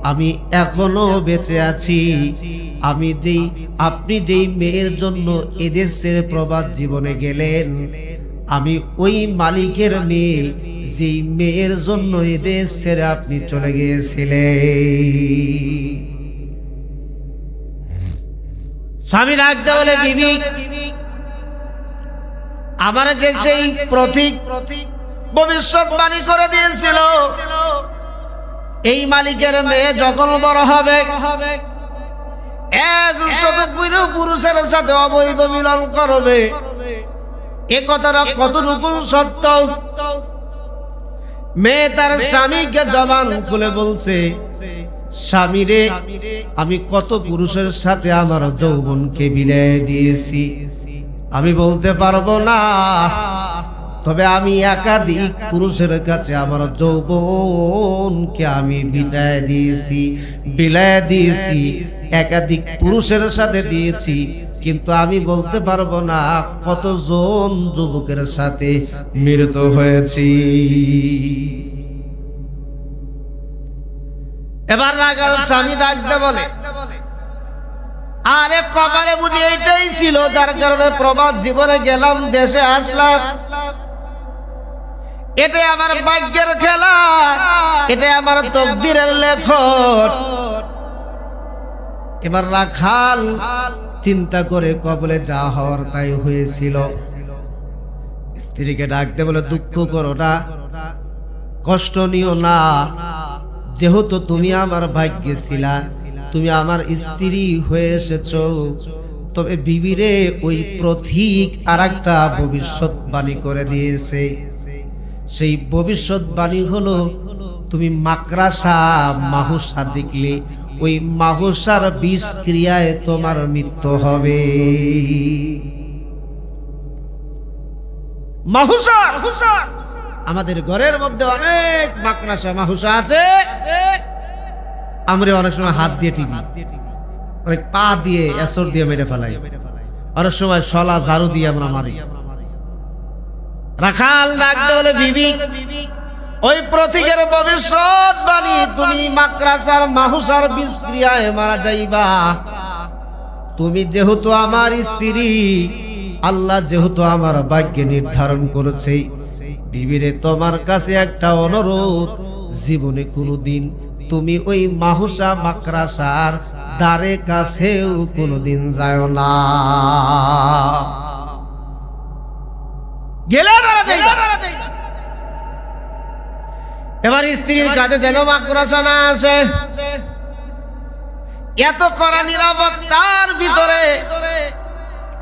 Speaker 1: আমি এখনো বেঁচে আছি। আমি আপনি যেই মেয়ের জন্য এদেশ ছেড়ে প্রবাস জীবনে গেলেন, আমি ওই মালিকের মেয়ে, যেই মেয়ের জন্য এদেশ ছেড়ে আপনি চলে গিয়েছিলেন। স্বামী ডাকতে বলে, বিবি আমার যে সেই প্রতীক ভবিষ্যৎবাণী করে দিয়েছিল, এই মালিকের মেয়ে যখন বড় হবে 100 পুরুষের সাথে অবৈধ মিলন করবে, এ কথাটা কতটুকু সত্য? মেয়ে তার স্বামীকে জবান খুলে বলছে, স্বামী রে, আমি কত পুরুষের সাথে আমার যৌবনকে বিলিয়ে দিয়েছি আমি বলতে পারবো না, তবে আমি একাধিক পুরুষের কাছে আমার যৌবনকে আমি বিলিয়ে দিয়েছি, একাধিক পুরুষের সাথে দিয়েছি, কিন্তু আমি বলতে পারবো না কতজন যুবকের সাথে মিলিত হয়েছি। এবার রাখাল স্বামী ডাকতে বলে, আরে কপালে বুঝি এইটাই ছিল, যার কারণে প্রবাস জীবনে গেলাম, দেশে আসলাম, এটাই আমার ভাগ্যের খেলা, এটাই আমার তকদিরের লেখন। এবার রাখাল চিন্তা করে, কবলে যা হওয়ার তাই হয়েছিল। স্ত্রীকে ডাকতে বলে, দুঃখ করো না, কষ্ট নিও না, যেহেতু তুমি আমার ভাগ্যে ছিলা, তুমি আমার স্ত্রী হয়ে এসেছো, তবে বিবিরে ওই প্রতীক আরেকটা ভবিষ্যৎবাণী করে দিয়েছে। সেই ভবিষ্যৎবাণী হলো, তুমি মাকড়াসা মাহুসা দেখলে ওই মাহুসার বিষ ক্রিয়ায় তোমার মৃত্যু হবে। মাহুসার আমাদের ঘরের মধ্যে অনেক মাকড়সা মাহুসা আছে, আমরা অনেক সময় হাত দিয়ে টিপি, অনেক পা দিয়ে এসর দিয়ে মেরে ফেলাই, অনেক সময় শলা ঝাড়ু দিয়ে আমরা মারি। রাখাল ডাকতে বলে, বিবি ওই প্রতীকের ভবিষ্যৎবাণী, তুমি মাকড়সার মাহুসার বিষ ক্রিয়ায় মারা যাইবা। তুমি যেহেতু আমার স্ত্রী, আল্লাহ যেহেতু আমার ভাগ্যে নির্ধারণ করেছে, বিবিরে তোমার কাছে একটা অনুরোধ, জীবনে কোনোদিন তুমি ওই মাহুসা মাকড়সার দ্বারে কাছেও কোনোদিন যাও না। গেলে মারা যাইবা। এবার স্ত্রীর কাছে যেন মাকড়সা না আসে, এত কড়া নিরাপত্তার ভিতরে,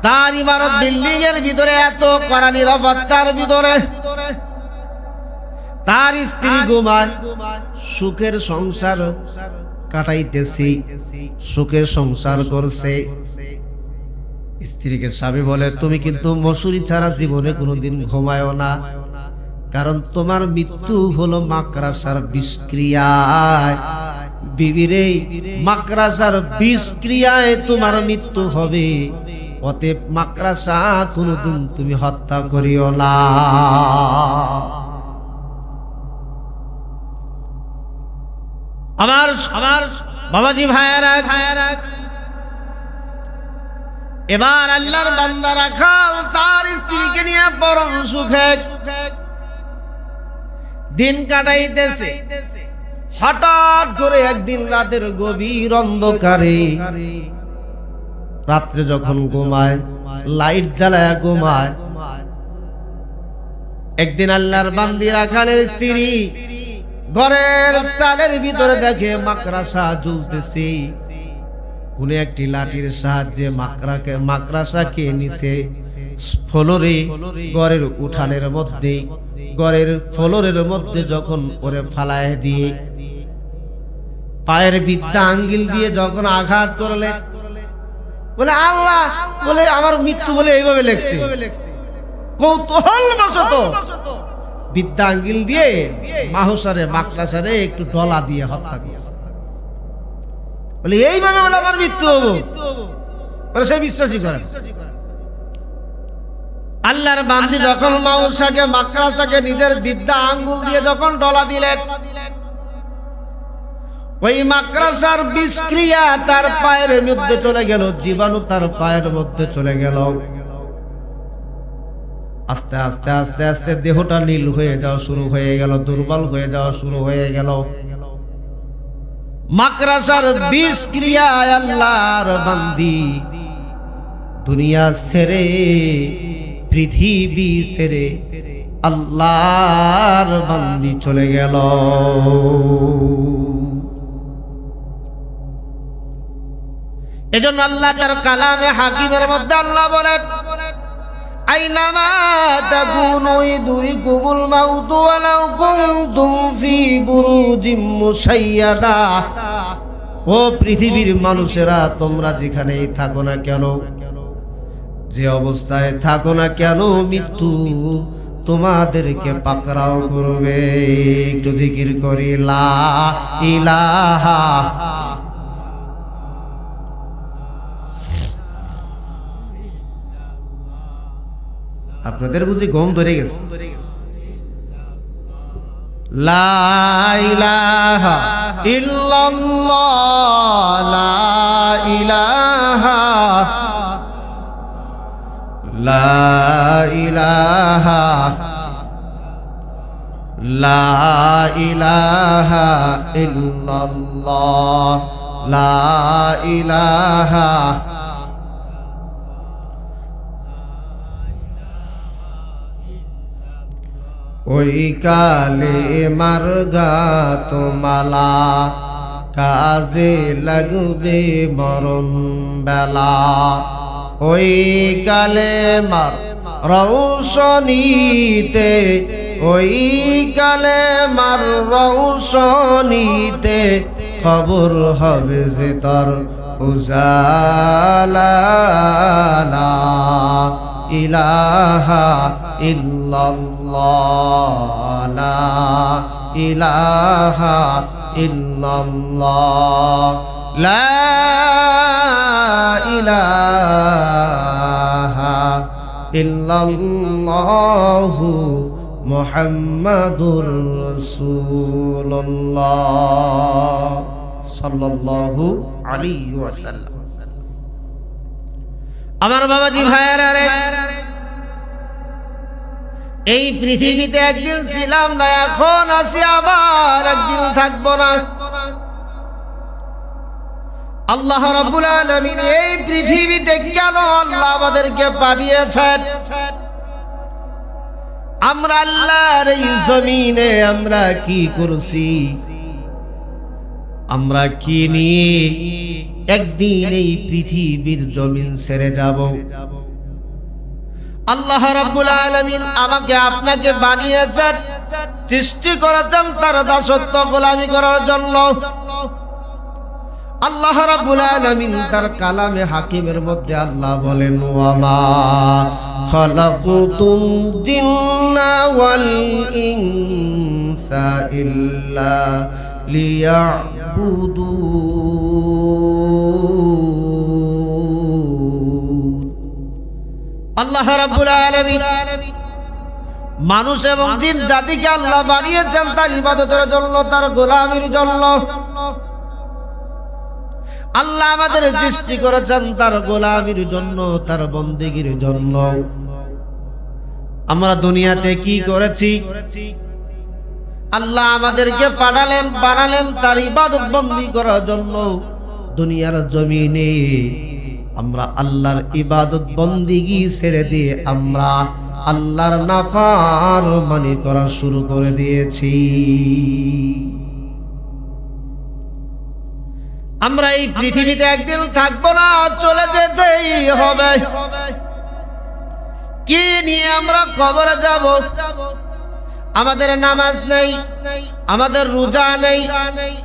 Speaker 1: তার ইমারত বিল্ডিং এর ভিতরে, এত কড়া নিরাপত্তার ভিতরে তার স্ত্রী ঘুমায়, সুখের সংসার কাটাইতেছি, সুখের সংসার করছে। স্ত্রীকে স্বামী বলে, তুমি কিন্তু মশুরি ছাড়া জীবনে কোনোদিন ঘুমায়ও না, কারণ তোমার মৃত্যু হলো মাকড়সার বিষক্রিয়ায়। বিবিরে, মাকড়সার বিষক্রিয়ায় তোমার মৃত্যু হবে, অতএব মাকড়সা কোনোদিন তুমি হত্যা করিও না। আমার বাবাজি ভাইয়েরা, এবার আল্লাহর বান্দা রাখাল তার স্ত্রীকে নিয়ে পরম সুখে দিন কাটাইতেছে। হঠাৎ করে একদিন রাতের গভীর অন্ধকারে, রাত্রে যখন ঘুমায়, লাইট জ্বালায় ঘুমায়, একদিন আল্লাহর বান্দি রাখালের স্ত্রী ঘরের চালের ভিতরে দেখে মাকড়সা ঝুলতেছে। কোন একটি লাঠির সাহায্যে মাকড়সাকে নিচে ফ্লোরে, ঘরের উঠানের মধ্যে, ঘরের ফ্লোরের মধ্যে যখন ওরে ফালায় দিয়ে পায়ের বিদ্যা আঙ্গিল দিয়ে যখন আঘাত করলে, বলে আল্লাহ, বলে আমার মৃত্যু বলে এইভাবে লেখছে। কৌতূহল বশত বিদ্যা আঙ্গিল দিয়ে মাহুসারে মাকড়সারে একটু ডলা দিয়ে হত্যা করছে, বলে এইভাবে বলে আমার মৃত্যু হবো, বলে সে বিশ্বাসই করে। আল্লাহর বান্দি যখন মাকড়সাকে নিজের বিদ্যা আঙ্গুল দিয়ে যখন ডলা দিলেন, ওই মাকড়সার বিষক্রিয়া তার পায়ের মধ্যে চলে গেল, জীবাণু তার পায়ের মধ্যে চলে গেল। আস্তে আস্তে আস্তে আস্তে দেহটা নীল হয়ে যাওয়া শুরু হয়ে গেল, দুর্বল হয়ে যাওয়া শুরু হয়ে গেল। মাকড়সার বিষক্রিয়ায় আল্লাহর বান্দি দুনিয়া ছেড়ে, পৃথিবী ছেড়ে আল্লাহর বান্দি চলে গেল। এজন্য আল্লাহ তার কালামে হাকিমের মধ্যে আল্লাহ বলেন, আইনামা তাকুনু ইদরিকুমুল মাউতু ওয়ালাউ কুনতুম ফি বুরুজিম মুশাইয়াদা। ও পৃথিবীর মানুষেরা, তোমরা যেখানেই থাকো না কেন, যে অবস্থায় থাকো না কেন, মৃত্যু তোমাদেরকে পাকড়াও করবে। একটু জিকির করি, লা ইলাহা। আপনাদের বুঝি গম ধরে গেছে? লা ইলাহা ইল্লাল্লাহ, লা ইলাহা, লা ইলাহা, লা ইলাহা ইল্লাল্লাহ, লা ইলাহা। ওই কালে মার্গা তোমালা, কাজে লাগবে মরণ বেলা। ওই কালে মার রৌশনীতে, ওই কালে মার রৌশনীতে কবর হবে যে তার উজালা লা ইলাহা ইল্লাল্লাহ লা ইলাহা ইল্লাল্লাহ লা ইলাহা ইল্লাল্লাহু মুহাম্মাদুর রাসূলুল্লাহ সাল্লাল্লাহু আলাইহি ওয়াসাল্লাম। আমার বাবাজি ভাইয়েরা রে, এই পৃথিবীতে একদিন ছিলাম না, এখন আছি, আবার একদিন থাকবো না। আল্লাহ রাব্বুল আলামিন এই পৃথিবীতে কেন আল্লাহ আমাদেরকে পাঠিয়েছেন? আমরা আল্লাহর এই জমিনে আমরা কি করছি, আমরা কি নিয়ে একদিন এই পৃথিবীর জমিন ছেড়ে যাব। আল্লাহ রাব্বুল আলামিন আমাকে আপনাকে বানিয়েছেন, সৃষ্টি করেছেন তার দাসত্ব গোলামি করার জন্য। আল্লাহ রাব্বুল আলামিন তার কালামে হাকিমের মধ্যে আল্লাহ বলেন, ওয়ামা খালাকুতুল জিন্না ওয়াল ইনসা ইল্লা লিয়াবুদুন। আল্লাহ রাব্বুল আলামিন মানুষ এবং জিন জাতিকে আল্লাহ বানিয়েছেন তার ইবাদতের জন্য, তার গোলামির জন্য। আল্লাহ আমাদের সৃষ্টি করেছেন তার গোলামির জন্য, তার বন্দেগীর জন্য। আমরা দুনিয়াতে কি করেছি? আল্লাহ আমাদেরকে বানালেন তার ইবাদত বন্দী করার জন্য। দুনিয়ার জমিনে আমরা আল্লাহর ইবাদত বন্দিগি ছেড়ে দিয়ে আমরা আল্লাহর নাফরমানি করা শুরু করে দিয়েছি। আমরা এই পৃথিবীতে একদিন থাকবো না, চলে যেতেই হবে। কি নিয়ে আমরা কবরে যাব? আমাদের নামাজ নেই, আমাদের রোজা নেই,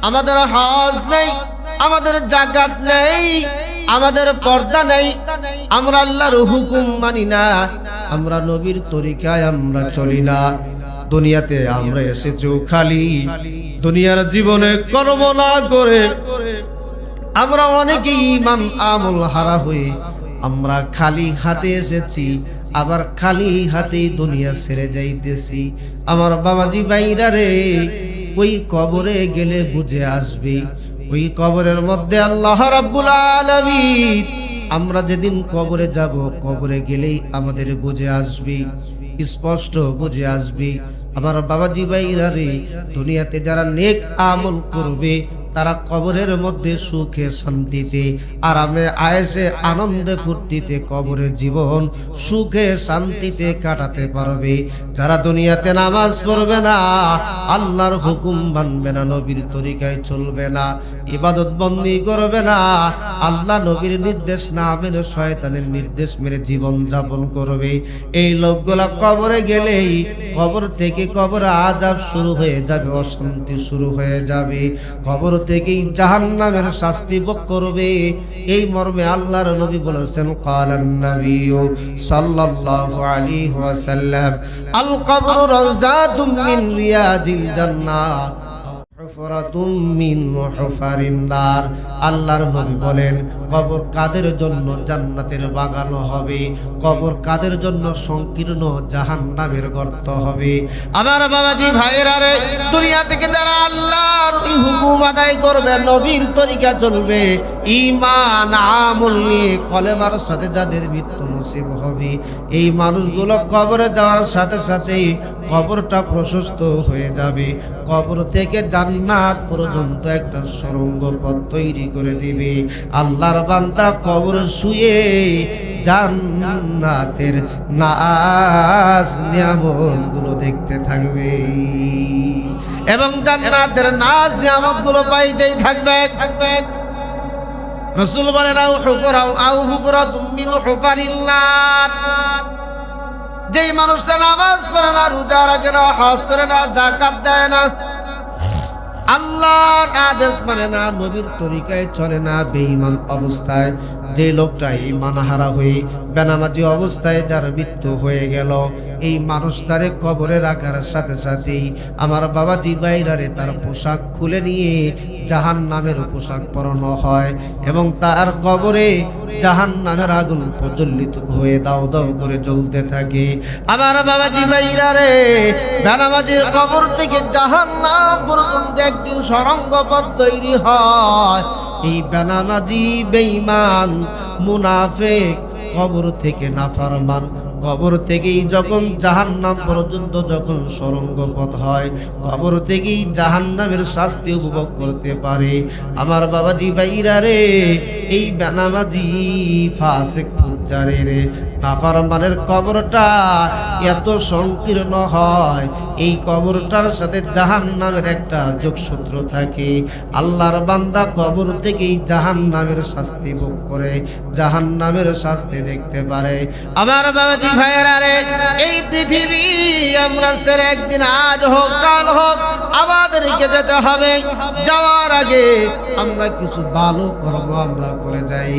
Speaker 1: আমাদের হজ নেই, আমাদের যাকাত নেই, আমাদের পর্দা নেই, আমরা আল্লাহর হুকুম মানি না, আমরা নবীর তরিকায় আমরা চলি না। দুনিয়াতে আমরা এসেছি খালি দুনিয়ার জীবনে কর্ম না করে। আমরা অনেকেই ইমান আমল হারা হয়ে আমরা খালি হাতে এসেছি, আবার খালি হাতে দুনিয়া ছেড়ে যাইতেছি। আমার বাবাজি ভাইরা রে, ওই কবরে গেলে বুঝে আসবে, ওই কবরের মধ্যে আল্লাহ রাব্বুল আলামিন, আমরা যেদিন কবরে যাব, কবরে গেলেই আমাদের বুঝে আসবে, স্পষ্ট বুঝে আসবে। আমার বাবাজি ভাইরা রে, দুনিয়াতে যারা নেক আমল করবে তারা কবরের মধ্যে সুখে শান্তিতে আরামে আয়েশে আনন্দে ফুর্তিতে কবরের জীবন সুখে শান্তিতে কাটাতে পারবে। যারা দুনিয়াতে নামাজ পড়বে না, আল্লাহর হুকুম মানবে না, নবীর তরিকায় চলবে না, ইবাদত বন্দি করবে না, আল্লাহ নবীর নির্দেশ না মেনে শয়তানের নির্দেশ মেনে জীবন যাপন করবে, এই লোকগুলা কবরে গেলেই কবর থেকে কবর আযাব শুরু হয়ে যাবে, অশান্তি শুরু হয়ে যাবে। কবর থেকেই জাহান্নামের শাস্তি ভোগ করবে। এই মর্মে আল্লাহর নবী বলেছেন, ক্বালান নবিয়্যু সাল্লাল্লাহু আলাইহি ওয়াসাল্লাম, আল কবরু রাওযাতুম মিন রিয়াদিল জান্নাহ হুফরাতুম মিন হুফারিন নার। আল্লাহর নবী বলেন, কবর কাদের জন্য জান্নাতের বাগান হবে, কবর কাদের জন্য সংকীর্ণ জাহান্নামের গর্ত হবে। আমার বাবাজি ভাইরা রে, দুনিয়া থেকে যারা আল্লাহর এই হুকুম আদায় করবে, নবীর তরিকা চলবে, ঈমান আমল নিয়ে কলেমার সাথে যাদের মৃত্যু নসিব হবে, এই মানুষগুলো কবরে যাওয়ার সাথে সাথেই কবরটা প্রশস্ত হয়ে যাবে। কবর থেকে জান্নাত পর্যন্ত একটা সুড়ঙ্গ পথ তৈরি করে দিবে। আল্লাহর বান্দা কবর শুয়ে জান্নাতের নাজ নিয়ামতগুলো দেখতে থাকবে এবং জান্নাতের নাজ নিয়ামতগুলো পাইতেই থাকবে। রাসূল বলেন, আউ হুফরাতুম মিন হুফারিন নার। যেই মানুষটা নামাজ পড়ে না, রোজা রাখে না, হজ করে না, যাকাত দেয় না, আল্লাহর আদেশ মানে না, নবীর তরিকায় চলে না, বেঈমান অবস্থায় যে লোকটা ঈমান হারা হয়ে বেনামাজি অবস্থায় যার মৃত্যু হয়ে গেল, এই মানুষটারে কবরে রাখার সাথে সাথেই আমার বাবা জিবাইরারে তার পোশাক খুলে নিয়ে জাহান্নামের পোশাক পরানো হয় এবং তার কবরে জাহান্নামের আগুন প্রজ্বলিত হয়ে দাও দাও করে জ্বলতে থাকে। আমার বাবা জিবাইরারে বেনামাজির কবর থেকে জাহান্নাম পর্যন্ত একটি সুড়ঙ্গ পথ তৈরি হয়। এই বেনামাজি বেঈমান মুনাফিক কবর থেকে নাফরমান, কবর থেকেই যখন জাহান্নাম পর্যন্ত যখন সুড়ঙ্গ পথ হয়, কবর থেকেই জাহান্নামের শাস্তি উপভোগ করতে পারে। আমার বাবাজি ভাইরা রে, এই বেনামাজি ফাসিক ফুজ্জারের নাফরমানের কবরটা এত সংকীর্ণ হয়, এই কবরটার সাথে জাহান্নামের একটা যোগসূত্র থাকে। আল্লাহর বান্দা কবর থেকেই জাহান্নামের শাস্তি ভোগ করে, জাহান্নামের শাস্তি দেখতে পারে। আমার বাবাজি ভাইরা রে, এই পৃথিবী আমরা সের একদিন আজ হোক কাল হোক আমাদেরকে যেতে হবে। যাওয়ার আগে আমরা কিছু ভালো কর্ম আমরা করে যাই।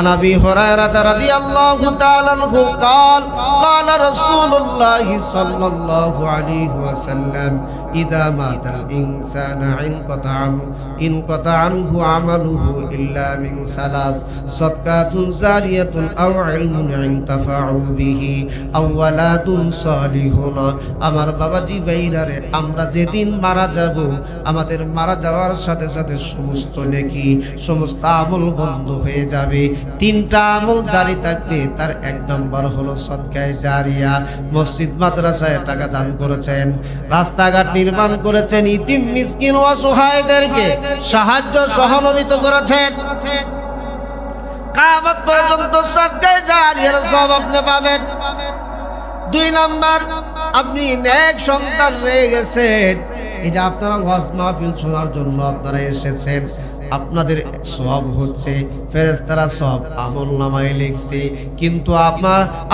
Speaker 1: আনাবি হুরায়রা রাদিয়াল্লাহু তাআলা আনহু قال قال رسول الله صلى الله عليه وسلم إذا مات الإنسان انقطع عنه عمله إلا من ثلاث صدقة جارية أو علم ينتفع به أو ولد صالح। আমার বাবাজি ভাইরা রে, আমরা যেদিন মারা যাব, আমাদের মারা যাওয়ার সাথে সাথে সমস্ত নেকি সমস্ত আমল বন্ধ হয়ে যাবে। তিনটা আমল জারি থাকবে। তার এক নম্বর হলো সদকায়ে জারিয়া। মসজিদ মাদ্রাসায় টাকা দান করেছেন, রাস্তাঘাট নির্মাণ করেছেন, ইতিম মিসকিন ও অসহায়দেরকে সাহায্য সহমর্মিত করেছেন। কিয়ামত পর্যন্ত সদকায়ে জারিয়ার সওয়াব আপনি পাবেন। দুই নাম্বার, আপনি নেক সন্তান রয়ে গেছেন। এই যে আপনারা ওয়াজ মাহফিল শোনার জন্য আপনারা এসেছেন, আপনাদের সওয়াব হচ্ছে, ফেরেশতারা সওয়াব আমলনামায় লিখছে। কিন্তু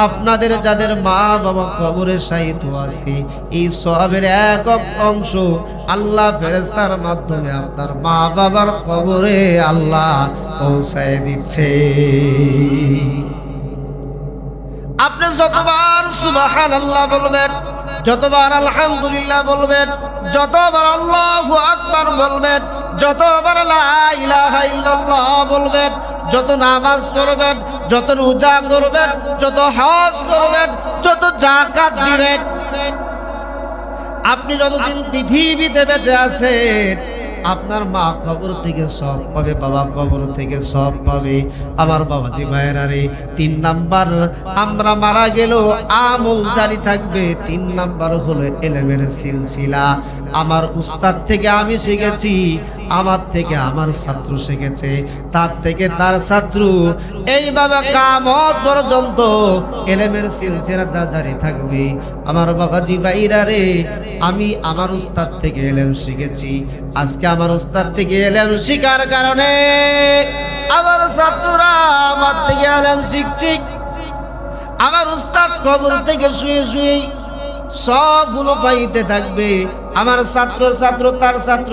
Speaker 1: আপনাদের যাদের মা বাবা কবরে শায়িত আছে, এই সওয়াবের একক অংশ আল্লাহ ফেরেশতার মাধ্যমে আপনার মা বাবার কবরে আল্লাহ পৌঁছায় দিচ্ছে। আপনি যতবার সুবহানাল্লাহ বলবেন, যতবার আলহামদুলিল্লাহ বলবেন, যতবার আল্লাহু আকবার বলবেন, যতবার লা ইলাহা ইল্লাল্লাহ বলবেন, যত নামাজ পড়বেন, যত রোজা করবেন, যত হজ করবেন, যত যাকাত দিবেন, আপনি যতদিন পৃথিবীতে বেঁচে আছেন, আপনার মা কবর থেকে সব পাবে, বাবা কবর থেকে সব পাবে। আমার বাবাজি ভাইরা রে, তিন নাম্বার, আমরা মারা গেলেও আমল জারি থাকবে। তিন নাম্বার হলো ইলমের সিলসিলা। আমার উস্তাদ থেকে আমি শিখেছি, আমার থেকে আমার ছাত্র শিখেছে, তার থেকে তার ছাত্র, এইভাবে কিয়ামত পর্যন্ত ইলমের সিলসিলা জারি থাকবে। আমার বাবাজি ভাইরা রে, আমি আমার উস্তাদ থেকে ইলম শিখেছি। আজকে আমার উস্তাদ থেকে ইলম শিখার কারণে আমার ছাত্ররা আমার থেকে ইলম শিখছে। আমার উস্তাদ কবর থেকে শুয়ে শুয়ে সবগুলো পাইতে থাকবে। আমার ছাত্র তার ছাত্র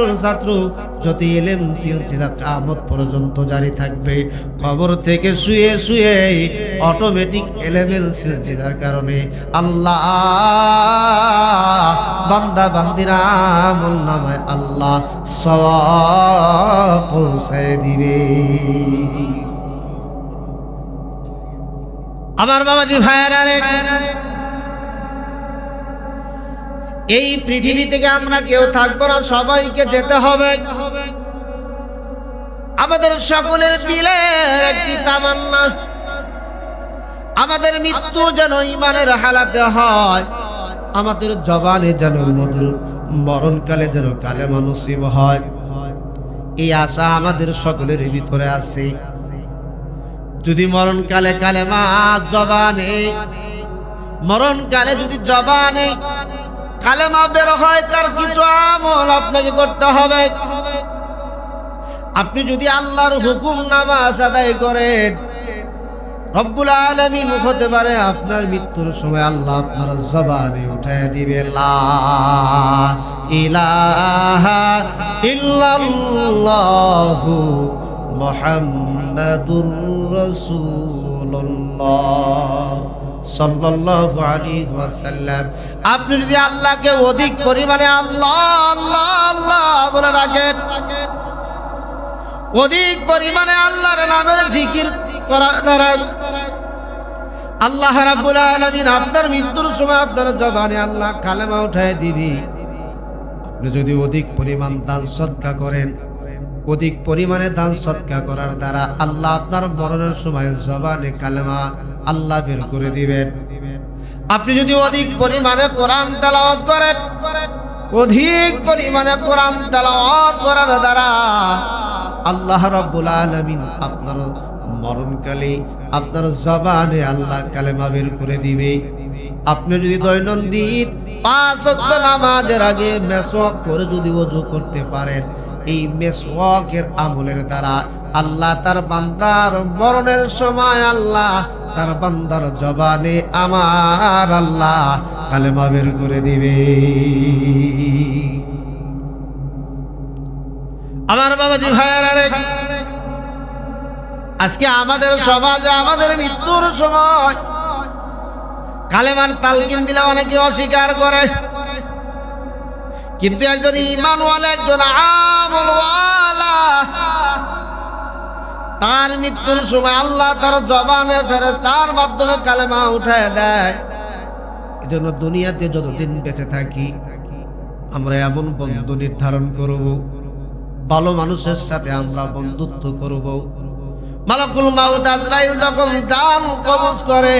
Speaker 1: যত ইলম সিলসিলা কিয়ামত পর্যন্ত জারি থাকবে। কবর থেকে শুয়ে শুয়ে অটোমেটিক ইলমের সিলসিলার কারণে আল্লাহ বান্দা বান্দিরা আমলনামায় আল্লাহ সওয়াব পৌঁছায় দিবে। আমার বাবাজি ভাইরা রে, এই পৃথিবী থেকে আমরা কেউ থাকবো না, সবাইকে যেতে হবে। আমাদের সকলের দিলের একটি তামান্না, আমাদের মৃত্যু যেন ঈমানের হালাতে হয়, আমাদের জবানে যেন মধুর, মরণকালে যেন কালেমা নসিব হয়। এই আশা আমাদের সকলের ভিতরে আছে। যদি মরণকালে কালেমা জবানে, মরণকালে যদি জবানে কালেমা বের হয়, তার কিছু আমল আপনাকে করতে হবে। আপনি যদি আল্লাহর হুকুম নামাজ আদায় করেন, রব্বুল আলামিন হতে পারে আপনার মৃত্যুর সময় আল্লাহ আপনার জবানে উঠায় দিবে লা ইলাহা ইল্লাল্লাহু মুহাম্মাদুর রাসূলুল্লাহ সাল্লাল্লাহু আলাইহি ওয়াসাল্লাম। আপনি যদি আল্লাহকে অধিক পরিমাণে আল্লাহ আল্লাহ আল্লাহ বলে ডাকেন, অধিক পরিমাণে আল্লাহর নামের জিকির করার দ্বারা আল্লাহ রাব্বুল আলামিন আপনার মৃত্যুর সময় আপনার জবানে আল্লাহ কালেমা উঠায় দিবি। আপনি যদি অধিক পরিমাণ দান সদকা করেন, অধিক পরিমাণে দান সদকা করার দ্বারা আল্লাহ আপনার মরণের সময় জবানে কালেমা আল্লাহ বের করে দিবেন। আপনি যদি অধিক পরিমাণে কোরআন তেলাওয়াত করেন, অধিক পরিমাণে কোরআন তেলাওয়াত করার দ্বারা আল্লাহ রাব্বুল আলামিন আপনার মরণকালে আপনার জবানে আল্লাহ কালেমা বের করে দিবে। আপনি যদি দৈনন্দিন 5 ওয়াক্ত নামাজের আগে মেসওয়াক করে যদি ওযু করতে পারেন, এই মেসওয়াকের আমলের দ্বারা আল্লাহ তার বান্দার মরণের সময় আল্লাহ তার বান্দার জবানে আমার আল্লাহ কালেমা বের করে দিবে। আমার বাবাজি ভাইয়েরা রে, আজকে আমাদের সমাজে আমাদের মৃত্যুর সময় কালেমার তালকিন দিলে অনেকে অস্বীকার করে, কিন্তু একজন ঈমানওয়ালা একজন আমলওয়ালা তার মৃত্যুর সময় আল্লাহ তার জবানে ফেরেশতার মাধ্যমে কালেমা উঠায় দেয়। এজন্য দুনিয়াতে যতদিন বেঁচে থাকি আমরা এমন বন্ধু নির্ধারণ করব, ভালো মানুষের সাথে আমরা বন্ধুত্ব করব। মালাকুল মাউত আজরাইল যখন জান কবজ করে,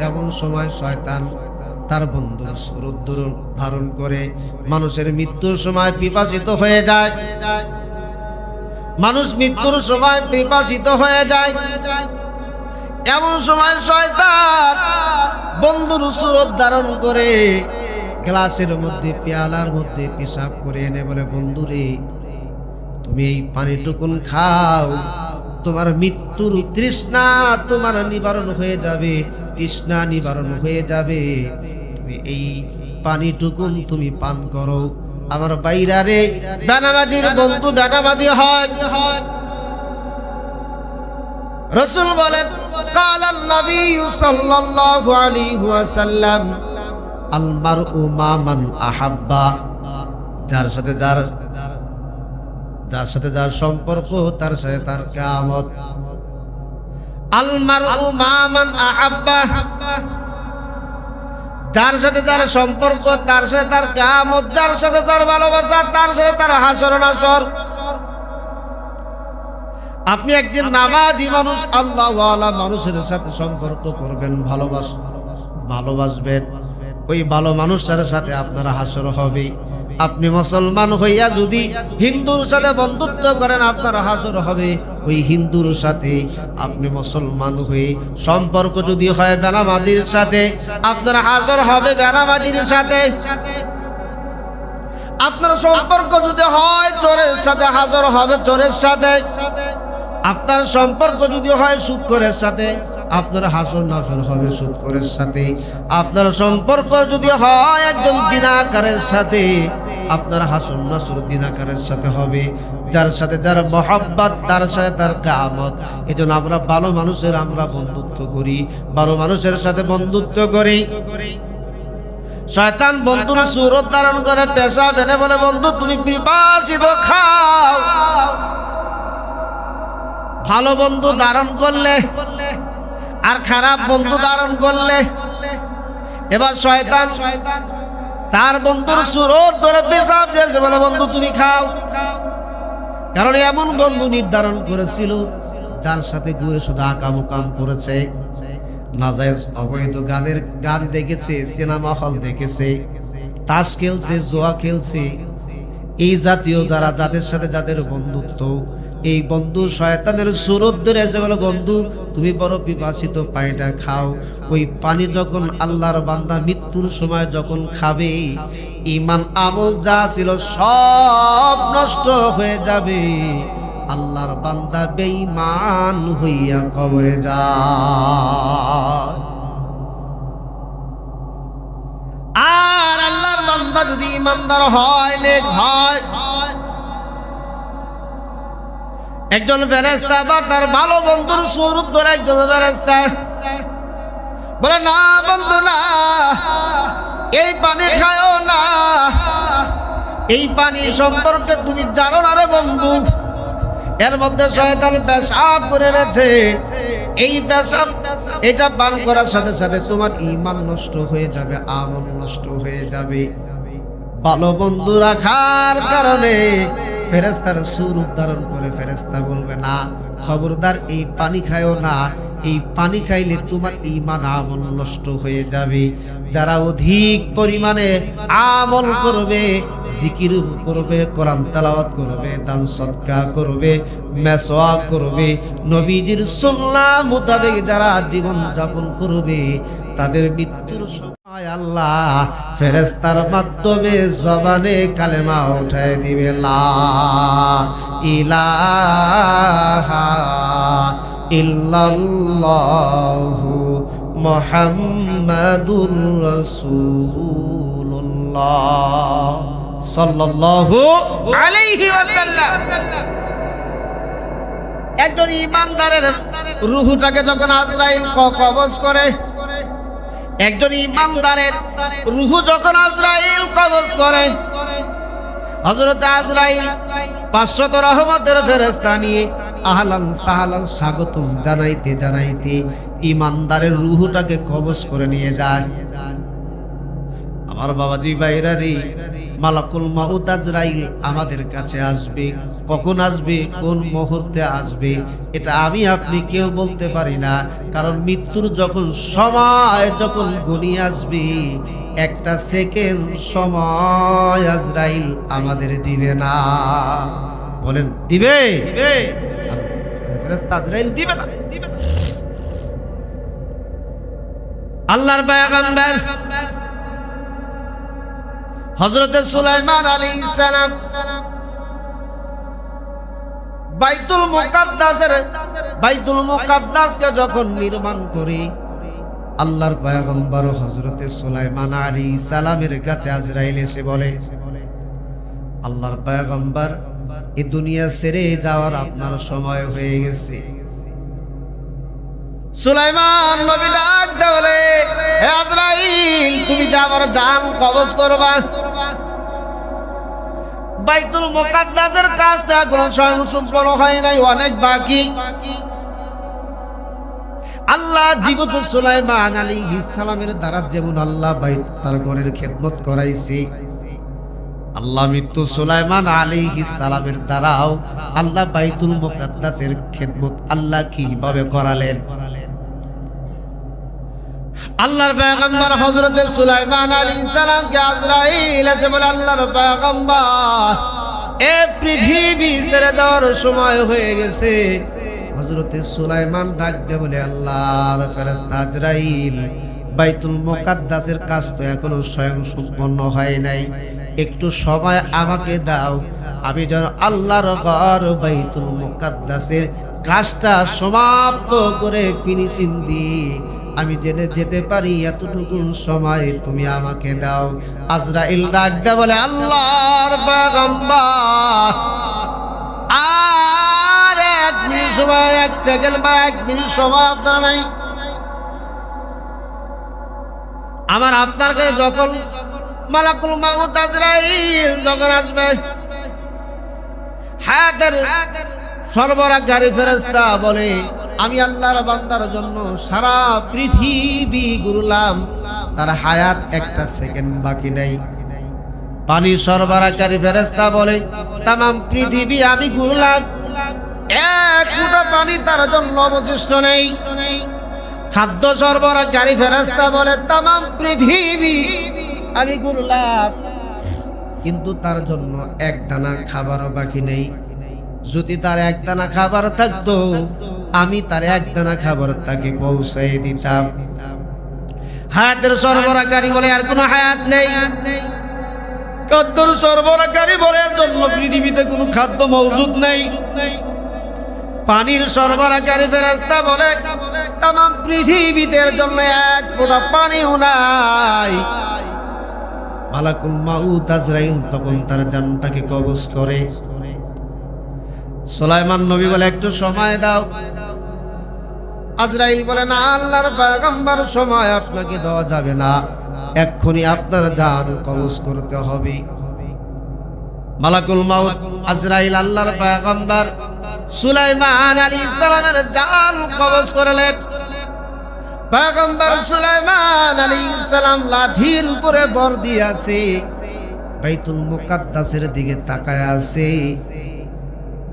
Speaker 1: এমন সময় শয়তান তার বন্ধুর স্বরূপ ধারণ করে মানুষের মৃত্যুর সময় পিপাসিত হয়ে যায়। মানুষ মৃত্যুর সময় পিপাসিত হয়ে যায়, এমন সময় শয়তান বন্ধুর স্বরূপ ধারণ করে গ্লাসের মধ্যে পেয়ালার মধ্যে পেশাব করে এনে বলে, বন্ধুরে তুমি এই পানিটুকুন খাও, তোমার মৃত্যুর তৃষ্ণা তোমার নিবারণ হয়ে যাবে, তৃষ্ণা নিবারণ হয়ে যাবে, তুমি এই পানিটুকুন তুমি পান করো। আমার বাইরা রে, বেনামাজির বন্ধু বেনামাজি হয়। রাসূল বলেন, কালান নবী সাল্লাল্লাহু আলাইহি ওয়াসাল্লাম, আল মারউ মা মান আহাব্বা, যার সাথে যার সম্পর্ক তার সাথে তার কিয়ামত। আল মারউ মা মান আহাব্বা, যার সাথে যার সম্পর্ক তার সাথে তার কিয়ামত, যার সাথে তার ভালোবাসা তার সাথে তার হাসর নাসর। আপনি একজন নামাজি মানুষ, আল্লাহওয়ালা মানুষের সাথে সম্পর্ক করবেন, ভালোবাসবেন, ওই ভালো মানুষের সাথে আপনার হাসর হবে। আপনি মুসলমান হইয়া যদি হিন্দুর সাথে বন্ধুত্ব করেন, আপনার হাসর হবে ওই হিন্দুর সাথে। আপনি মুসলমান হয়ে সম্পর্ক যদি হয় বেনামাজির সাথে, আপনার হাসর হবে বেনামাজির সাথে। আপনার সম্পর্ক যদি হয় চোরের সাথে, হাসর হবে চোরের সাথে। আপনার সম্পর্ক যদি হয় সুদখোরের সাথে, আপনার হাসর নাসর হবে সুদখোরের সাথে। আপনার সম্পর্ক যদি হয় একজন জিনাকারের সাথে, আপনার হাসর নাসর জিনাকারের সাথে হবে। যার সাথে যার মহব্বত তার সাথে তার কিয়ামত। এজন্য আমরা ভালো মানুষের আমরা বন্ধুত্ব করি, ভালো মানুষের সাথে বন্ধুত্ব করি। শয়তান বন্ধুর সুরত ধারণ করে পেশাব এনে বলে, বন্ধু তুমি পিপাসিত, খাও। ভালো বন্ধু ধারণ করলে আর খারাপ বন্ধু ধারণ করলে, এবার শয়তান তার বন্ধুর সুরত ধরে পেশাব দিয়েছে বলে, বন্ধু তুমি খাও। কারণ এমন বন্ধু নির্ধারণ করেছিল যার সাথে ঘুরে শুধু আকাম করেছে, নাজায়েজ অবৈধ গান দেখেছে, সিনেমা হল দেখেছে, তাস খেলছে, জুয়া খেলছে। এই জাতীয় যাদের সাথে যাদের বন্ধুত্ব, এই বন্ধু শয়তানের সুরত ধরে এসে বলে, বন্ধু তুমি বড় পিপাসিত, পানিটা খাও। ওই পানি যখন আল্লাহর বান্দা মৃত্যুর সময় যখন খাবে, ঈমান আমল যা ছিল সব নষ্ট হয়ে যাবে। আল্লাহর বান্দা বেঈমান হইয়া কবরে যায়। আর আল্লাহর বান্দা যদি ঈমানদার হয়, নেক হয়, একজন ফেরেশতা বা তার ভালো বন্ধুর সুরত ধরে একজন ফেরেশতা বলে, না বন্ধু না, এই পানি খায়ও না, এই পানি সম্পর্কে তুমি জানো না রে বন্ধু, এর মধ্যে শয়তান পেশাব করে রয়েছে, এই পেশাব এটা পান করার সাথে সাথে তোমার ঈমান নষ্ট হয়ে যাবে, আমল নষ্ট হয়ে যাবে। ভালো বন্ধু রাখার কারণে ফেরেশতার সুরূপ ধারণ করে ফেরেশতা বলবে, না খবরদার এই পানি খায়ও না, এই পানি খাইলে তোমার ঈমান আমল নষ্ট হয়ে যাবে। যারা অধিক পরিমাণে আমল করবে, জিকির করবে, কোরআন তেলাওয়াত করবে, দান সদকা করবে, মেসওয়াক করবে, নবীজির সুন্নাহ মোতাবেক যারা জীবন যাপন করবে, তাদের মৃত্যুর সময় আল্লাহ ফেরেশতার মাধ্যমে জবানে কালেমা উঠায় দিবে, লা ইলাহা ইল্লাল্লাহু মুহাম্মাদুর রাসূলুল্লাহ সাল্লাল্লাহু আলাইহি ওয়াসাল্লাম। একজন ঈমানদারের রূহটাকে যখন আজরাইল কবজ করে, একজন ঈমানদারের রূহ যখন আজরাইল কবজ করে, হযরত আজরাইল 500 রহমতের ফেরেশতা নিয়ে আহলান সাহলান স্বাগতম জানাইতে জানাইতে ঈমানদারের রূহটাকে কবজ করে নিয়ে যায়। আমার বাবাজি ভাইরা রে, মালাকুল মাউত আজরাইল আমাদের কাছে আসবে। কখন আসবে, কোন মুহূর্তে আসবে, এটা আমি আপনি কেউ বলতে পারি না। কারণ মৃত্যুর যখন সময় যখন ঘনিয়ে আসবে, একটা সেকেন্ড সময় আজরাইল আমাদের দিবে না। বলেন দিবে? ফেরেশতা আজরাইল দিবে না। আল্লাহর পয়গম্বর হযরত সুলাইমান আলাইহিস সালাম বাইতুল মুকাদ্দাসকে যখন নির্মাণ করে, আল্লাহর পয়গম্বর হযরত সুলাইমান আলাইহিস সালামের কাছে আজরাইল এসে বলে, আল্লাহর পয়গম্বর এই দুনিয়া ছেড়ে যাওয়ার আপনার সময় হয়ে গেছে। সুলাইমান নবী ডাক দিয়ে বলে, হে আজরাইল, তুমি যে আমার জান কবজ করবা, বাইতুল মুকাদ্দাসের কাজটা এখনো স্বয়ং সম্পন্ন হয় নাই, অনেক বাকি। আল্লাহ জীবিত সুলাইমান আলাইহিস সালামের দ্বারা যেমন আল্লাহ তার ঘরের খেদমত করাইছে, আল্লাহ মৃত্যু সুলাইমান আলাইহিস সালামের দ্বারাও আল্লাহ বাইতুল মুকাদ্দাসের খেদমত আল্লাহ কিভাবে করালেন। আল্লাহর পয়গম্বর হযরত সুলাইমান আলাইহিস সালামকে আজরাইল এসে বলে, আল্লাহর পয়গম্বর এ পৃথিবী ছেড়ে যাওয়ার সময় হয়ে গেছে। হযরত সুলাইমান ডাক দিয়ে বলে, আল্লাহর ফেরেশতা আজরাইল, বাইতুল মুকাদ্দাসের কাজ তো এখনো স্বয়ং সম্পন্ন হয় নাই, একটু সময় আমাকে দাও, আমি যেন আল্লাহর ঘর বাইতুল মুকাদ্দাসের কাজটা সমাপ্ত করে ফিনিশিং দিয়ে আমি জেনে যেতে পারি, এতটুকু সময় তুমি আমাকে দাও। আজরাইল ডাক দিয়ে বলে, আল্লাহর পয়গম্বর আর 1 মিনিট সময়, 1 সেকেন্ড বা 1 মিনিট সময় আপনার নাই। আমার আপনার কাছে যখন মালাকুল মাউত আজরাইল যখন আসবে, হায়াতের সরবরাহকারী ফেরেশতা বলে, আমি আল্লাহর বান্দার জন্য সারা পৃথিবী ঘুরলাম, তার হায়াত 1টা সেকেন্ড বাকি নাই। পানি সরবরাহকারী ফেরেশতা বলে, তাম পৃথিবী আমি ঘুরলাম, 1 ফুটা পানি তার জন্য অবশিষ্ট নেই। খাদ্য সরবরাহকারী ফেরেশতা বলে, তাম পৃথিবী আমি ঘুরলাম, কিন্তু তার জন্য 1 দানা খাবারও বাকি নেই। যদি তার 1 দানা খাবার থাকতো, আমি তার 1 দানা খাবার তাকে পৌঁছাই দিতাম। হায়াতের সরবরাহকারী বলে, আর কোনো হায়াত নেই। খাদ্যর সরবরাহকারী বলে, এর জন্য পৃথিবীতে কোনো খাদ্য মওজুদ নেই। পানির সরবরাহকারী ফেরেশতা বলে, তাম পৃথিবীতে এর জন্য 1 ফোঁটা পানিও নাই। মালাকুল মাউত আজরাইল তখন তার জানটাকে কবজ করে। সুলাইমান নবী বলে একটু সময় দাও। আজরাইল বলে না আল্লাহর পয়গম্বর, সময় আপনাকে দেওয়া যাবে না, এক্ষুনি আপনার জান কবজ করতে হবে। মালাকুল মাউত আজরাইল আল্লাহর পয়গম্বর সুলাইমান আলাইহিস সালামের জান কবজ করলেন। পয়গম্বর সুলাইমান আলাইহিস সালাম লাঠির উপরে ভর দিয়ে আছে, বাইতুল মুকাদ্দাসের দিকে তাকায় আছে।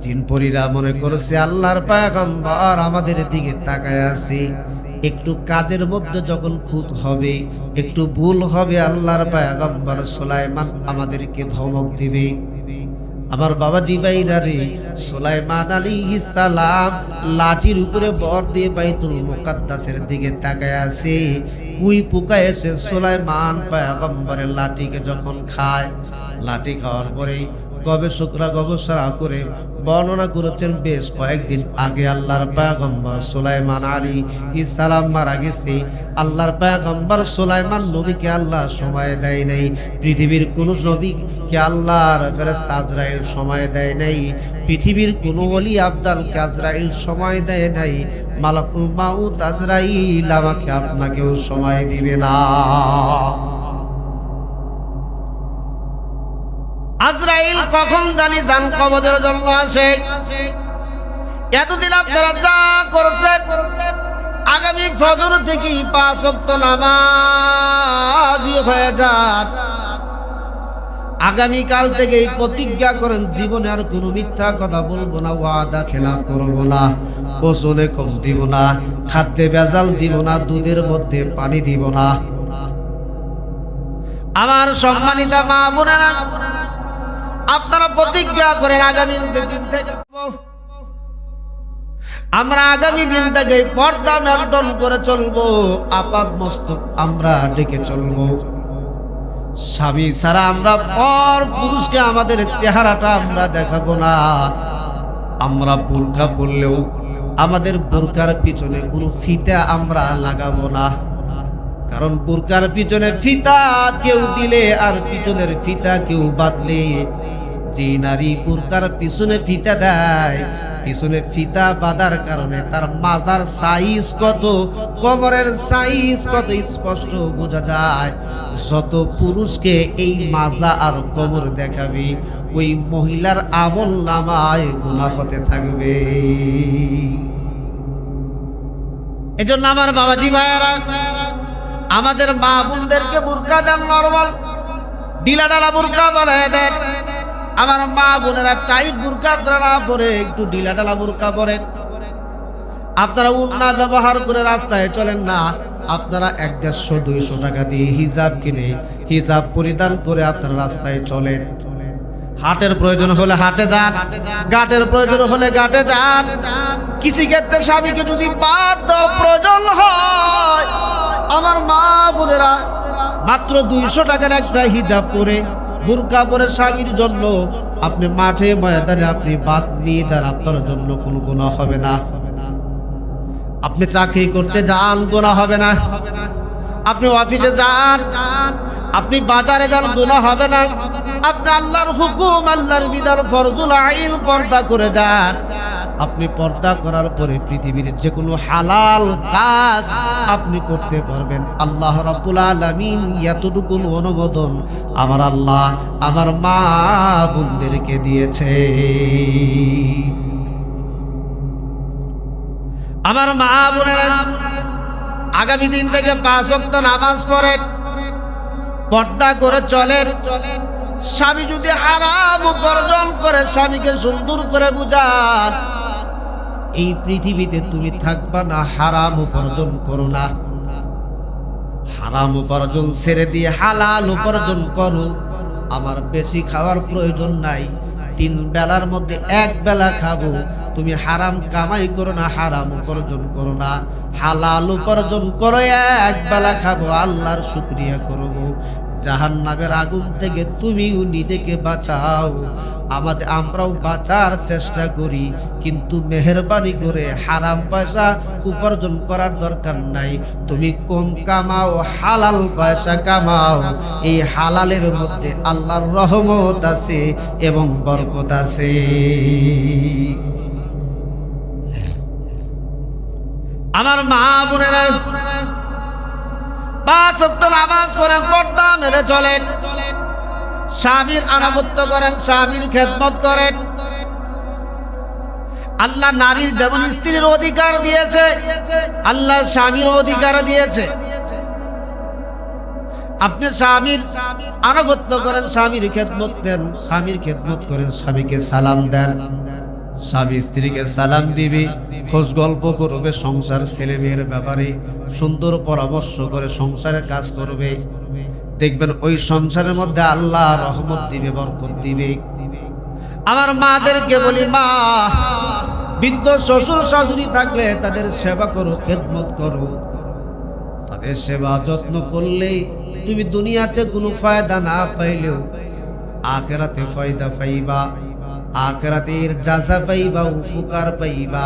Speaker 1: জিনপরীরা মনে করেছে আল্লাহর পয়গম্বর আমাদের দিকে তাকায় আছে, একটু কাজের মধ্যে যখন খুঁত হবে, একটু ভুল হবে, আল্লাহর পয়গম্বর সুলাইমান আমাদেরকে ধমক দিবে। আমার বাবা জিবাইরা রে, সুলাইমান আলাইহিস সালাম লাঠির উপরে ভর দিয়ে বাইতুল মুকাদ্দাসের দিকে তাকায় আছে। উই পোকা এসে সুলাইমান পয়গম্বরের লাঠিকে যখন খায়, লাঠি খাওয়ার পরে গবেষকরা গবেষণা করে বর্ণনা করেছেন বেশ কয়েকদিন আগে আল্লাহর পয়গম্বর সুলাইমান আলাইহিস সালাম মারা গেছে। আল্লাহর পয়গম্বর সুলাইমান নবীকে আল্লাহ সময় দেয় নাই, পৃথিবীর কোন নবীকে আল্লাহর ফেরেশতা আজরাইল সময় দেয় নাই, পৃথিবীর কোন ওলি আবদালকে আজরাইল সময় দেয় নাই। মালাকুল মাউত আজরাইল আমাকে আপনাকেও সময় দিবে না। আজরাইল কখন জানি জান কবজের জন্য আসে। এতদিন আপনারা যা করছেন, আগামী ফজর থেকে 5 ওয়াক্ত নামাজি হয়ে যান। আগামীকাল থেকে প্রতিজ্ঞা করেন জীবনে আর কোনো মিথ্যা কথা বলবো না, ওয়াদা খেলাফ করবো না, ওজনে কম দিব না, খাদ্যে ভেজাল দিব না, দুধের মধ্যে পানি দিব না। আমার সম্মানিত মা বোনেরা, আপনারা প্রতিজ্ঞা করেন আগামী দিন থেকে আমরা আগামী দিন থেকে পর্দা মেনটেন করে চলবো, আপাত মস্তক আমরা ডেকে চলবো। স্বামী ছাড়া আমরা পর পুরুষকে আমাদের চেহারাটা আমরা দেখাবো না। আমরা বোরকা পরলেও আমাদের বোরকার পিছনে কোনো ফিতা আমরা লাগাবো না, কারণ বোরকার পিছনে ফিতা কেউ দিলে আর পিছনের ফিতা কেউ বাঁধলে, যে নারী বোরকার পিছনে ফিতা দেয়, পিছনে ফিতা বাঁধার কারণে তার মাজার সাইজ কত, কোমরের সাইজ কত স্পষ্ট বোঝা যায়। যত পুরুষকে এই মাজা আর কোমর দেখাবে, ওই মহিলার আমল নামায় গুনাহ হতে থাকবে। এজন্য আমার বাবাজি ভাইয়েরা, আমাদের মা বোনদেরকে বোরকা দেন, নরমাল ঢিলা ঢালা বোরকা বানায় দেন। আমার মা বোনেরা টাইট বোরকা আপনারা না পরে একটু ঢিলা ঢালা বোরকা পরেন। আপনারা উন্না ব্যবহার করে রাস্তায় চলেন না, আপনারা 150-200 টাকা দিয়ে হিজাব কিনে হিজাব পরিধান করে আপনারা রাস্তায় চলেন। হাটের প্রয়োজন হলে হাটে যান, ঘাটের প্রয়োজন হলে ঘাটে যান। কৃষিক্ষেত্রে স্বামীকে যদি বাদ দেওয়ার প্রয়োজন হয়, আমার মা বোনেরা মাত্র 200 টাকার একটা হিজাব পরে বোরকা পরে স্বামীর জন্য আপনি মাঠে ময়দানে আপনি বাদ নিয়ে যান, আপনার জন্য কোনো গুনাহ হবে না। আপনি চাকরি করতে যান, গুনাহ হবে না। আপনি অফিসে যান, আপনি বাজারে যান, গুনাহ হবে না। আপনি আল্লাহর হুকুম, আল্লাহর বিধান ফরজুল আইন পর্দা করে যান। আপনি পর্দা করার পরে পৃথিবীর যে কোনো হালাল কাজ আপনি করতে পারবেন। আল্লাহ রাব্বুল আলামিন এতটুকু অনুমোদন আমার আল্লাহ আমার মা বোনদেরকে দিয়েছে। আমার মা বোনেরা, আগামী দিন থেকে 5 ওয়াক্ত নামাজ পড়েন, পর্দা করে চলেন। স্বামী যদি হারাম উপার্জন করে, স্বামীকে সুন্দর করে বুঝান, এই পৃথিবীতে তুমি থাকবা না, হারাম উপার্জন করো না। হারাম উপার্জন ছেড়ে দিয়ে হালাল উপার্জন করো। আমার বেশি খাওয়ার প্রয়োজন নাই, 3 বেলার মধ্যে 1 বেলা খাবো। তুমি হারাম কামাই করো না, হারাম উপার্জন করো না, হালাল উপার্জন করো, 1 বেলা খাবো, আল্লাহর শুকরিয়া করবো। জাহান্নামের আগুন থেকে তুমিও নিজেকে বাঁচাও, আমরাও বাঁচার চেষ্টা করি। কিন্তু মেহেরবানি করে হারাম পয়সা উপার্জন করার দরকার নাই। তুমি কম কামাও, হালাল পয়সা কামাও। এই হালালের মধ্যে আল্লাহর রহমত আছে এবং বরকত আছে। আমার মা বোনেরা, 5 ওয়াক্ত নামাজ পড়েন, পর্দা মেনে চলেন, স্বামীর আনুগত্য করেন, স্বামীর খেদমত করেন। আল্লাহ নারীর যেমন স্ত্রীর অধিকার দিয়েছে, আল্লাহ স্বামীর অধিকার দিয়েছে। আপনি স্বামীর আনুগত্য করেন, স্বামীর খেদমত দেন, স্বামীর খেদমত করেন, স্বামীকে সালাম দেন। স্বামী স্ত্রীকে সালাম দিবে, খোঁজ গল্প করবে, সংসার ছেলে মেয়ের ব্যাপারে সুন্দর পরামর্শ করে সংসারের কাজ করবে। দেখবেন ওই সংসারের মধ্যে আল্লাহ রহমত দিবে, বরকত দিবে। আমার মাদেরকে বলি, মা, বৃদ্ধ শ্বশুর শাশুড়ি থাকলে তাদের সেবা করো, খেদমত করো। তাদের সেবা যত্ন করলে তুমি দুনিয়াতে কোনো ফায়দা না পাইলেও আখিরাতে ফায়দা পাইবা, আখিরাতের জাযা পাইবা, উপকার পাইবা।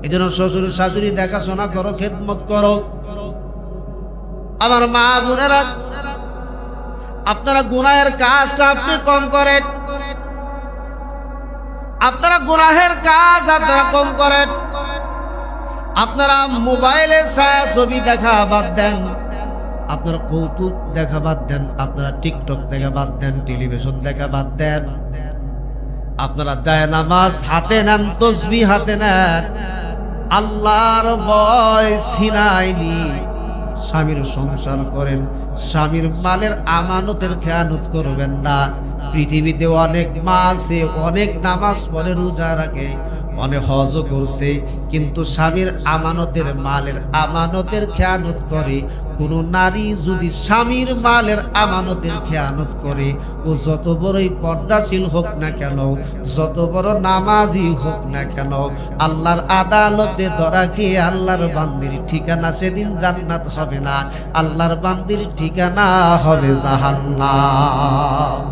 Speaker 1: এজন্য শ্বশুর শাশুড়ি দেখাশোনা করো, খেদমত করো। আমার মা বোনেরা, আপনারা গুনাহের কাজটা আপনি কম করেন, আপনারা গুনাহের কাজ আপনারা কম করেন। আপনারা মোবাইলে ছবি দেখা বাদ দেন, আপনারা কৌতুক দেখা বাদ দেন, আপনারা টিকটক দেখা বাদ দেন, টেলিভিশন দেখা বাদ দেন। আপনারা যায় নামাজ হাতে নেন, তসবিহ হাতে নেন, আল্লাহর ভয় ছিনাইনি স্বামীর সংসার করেন। স্বামীর মালের আমানতের খেয়ানত করবেন না। পৃথিবীতে অনেক মা আছে, অনেক নামাজ পড়ে, রোজা রাখে, অনেক হজ করছে, কিন্তু স্বামীর আমানতের মালের আমানতের খেয়ানত করে। কোন নারী যদি স্বামীর মালের আমানতের খেয়ানত করে, ও যত বড়ই পর্দাশীল হোক না কেন, যত বড় নামাজি হোক না কেন, আল্লাহর আদালতে ধরা খেয়ে আল্লাহর বান্দির ঠিকানা সেদিন জান্নাত হবে না, আল্লাহর বান্দির ঠিকানা হবে জাহান্নাম।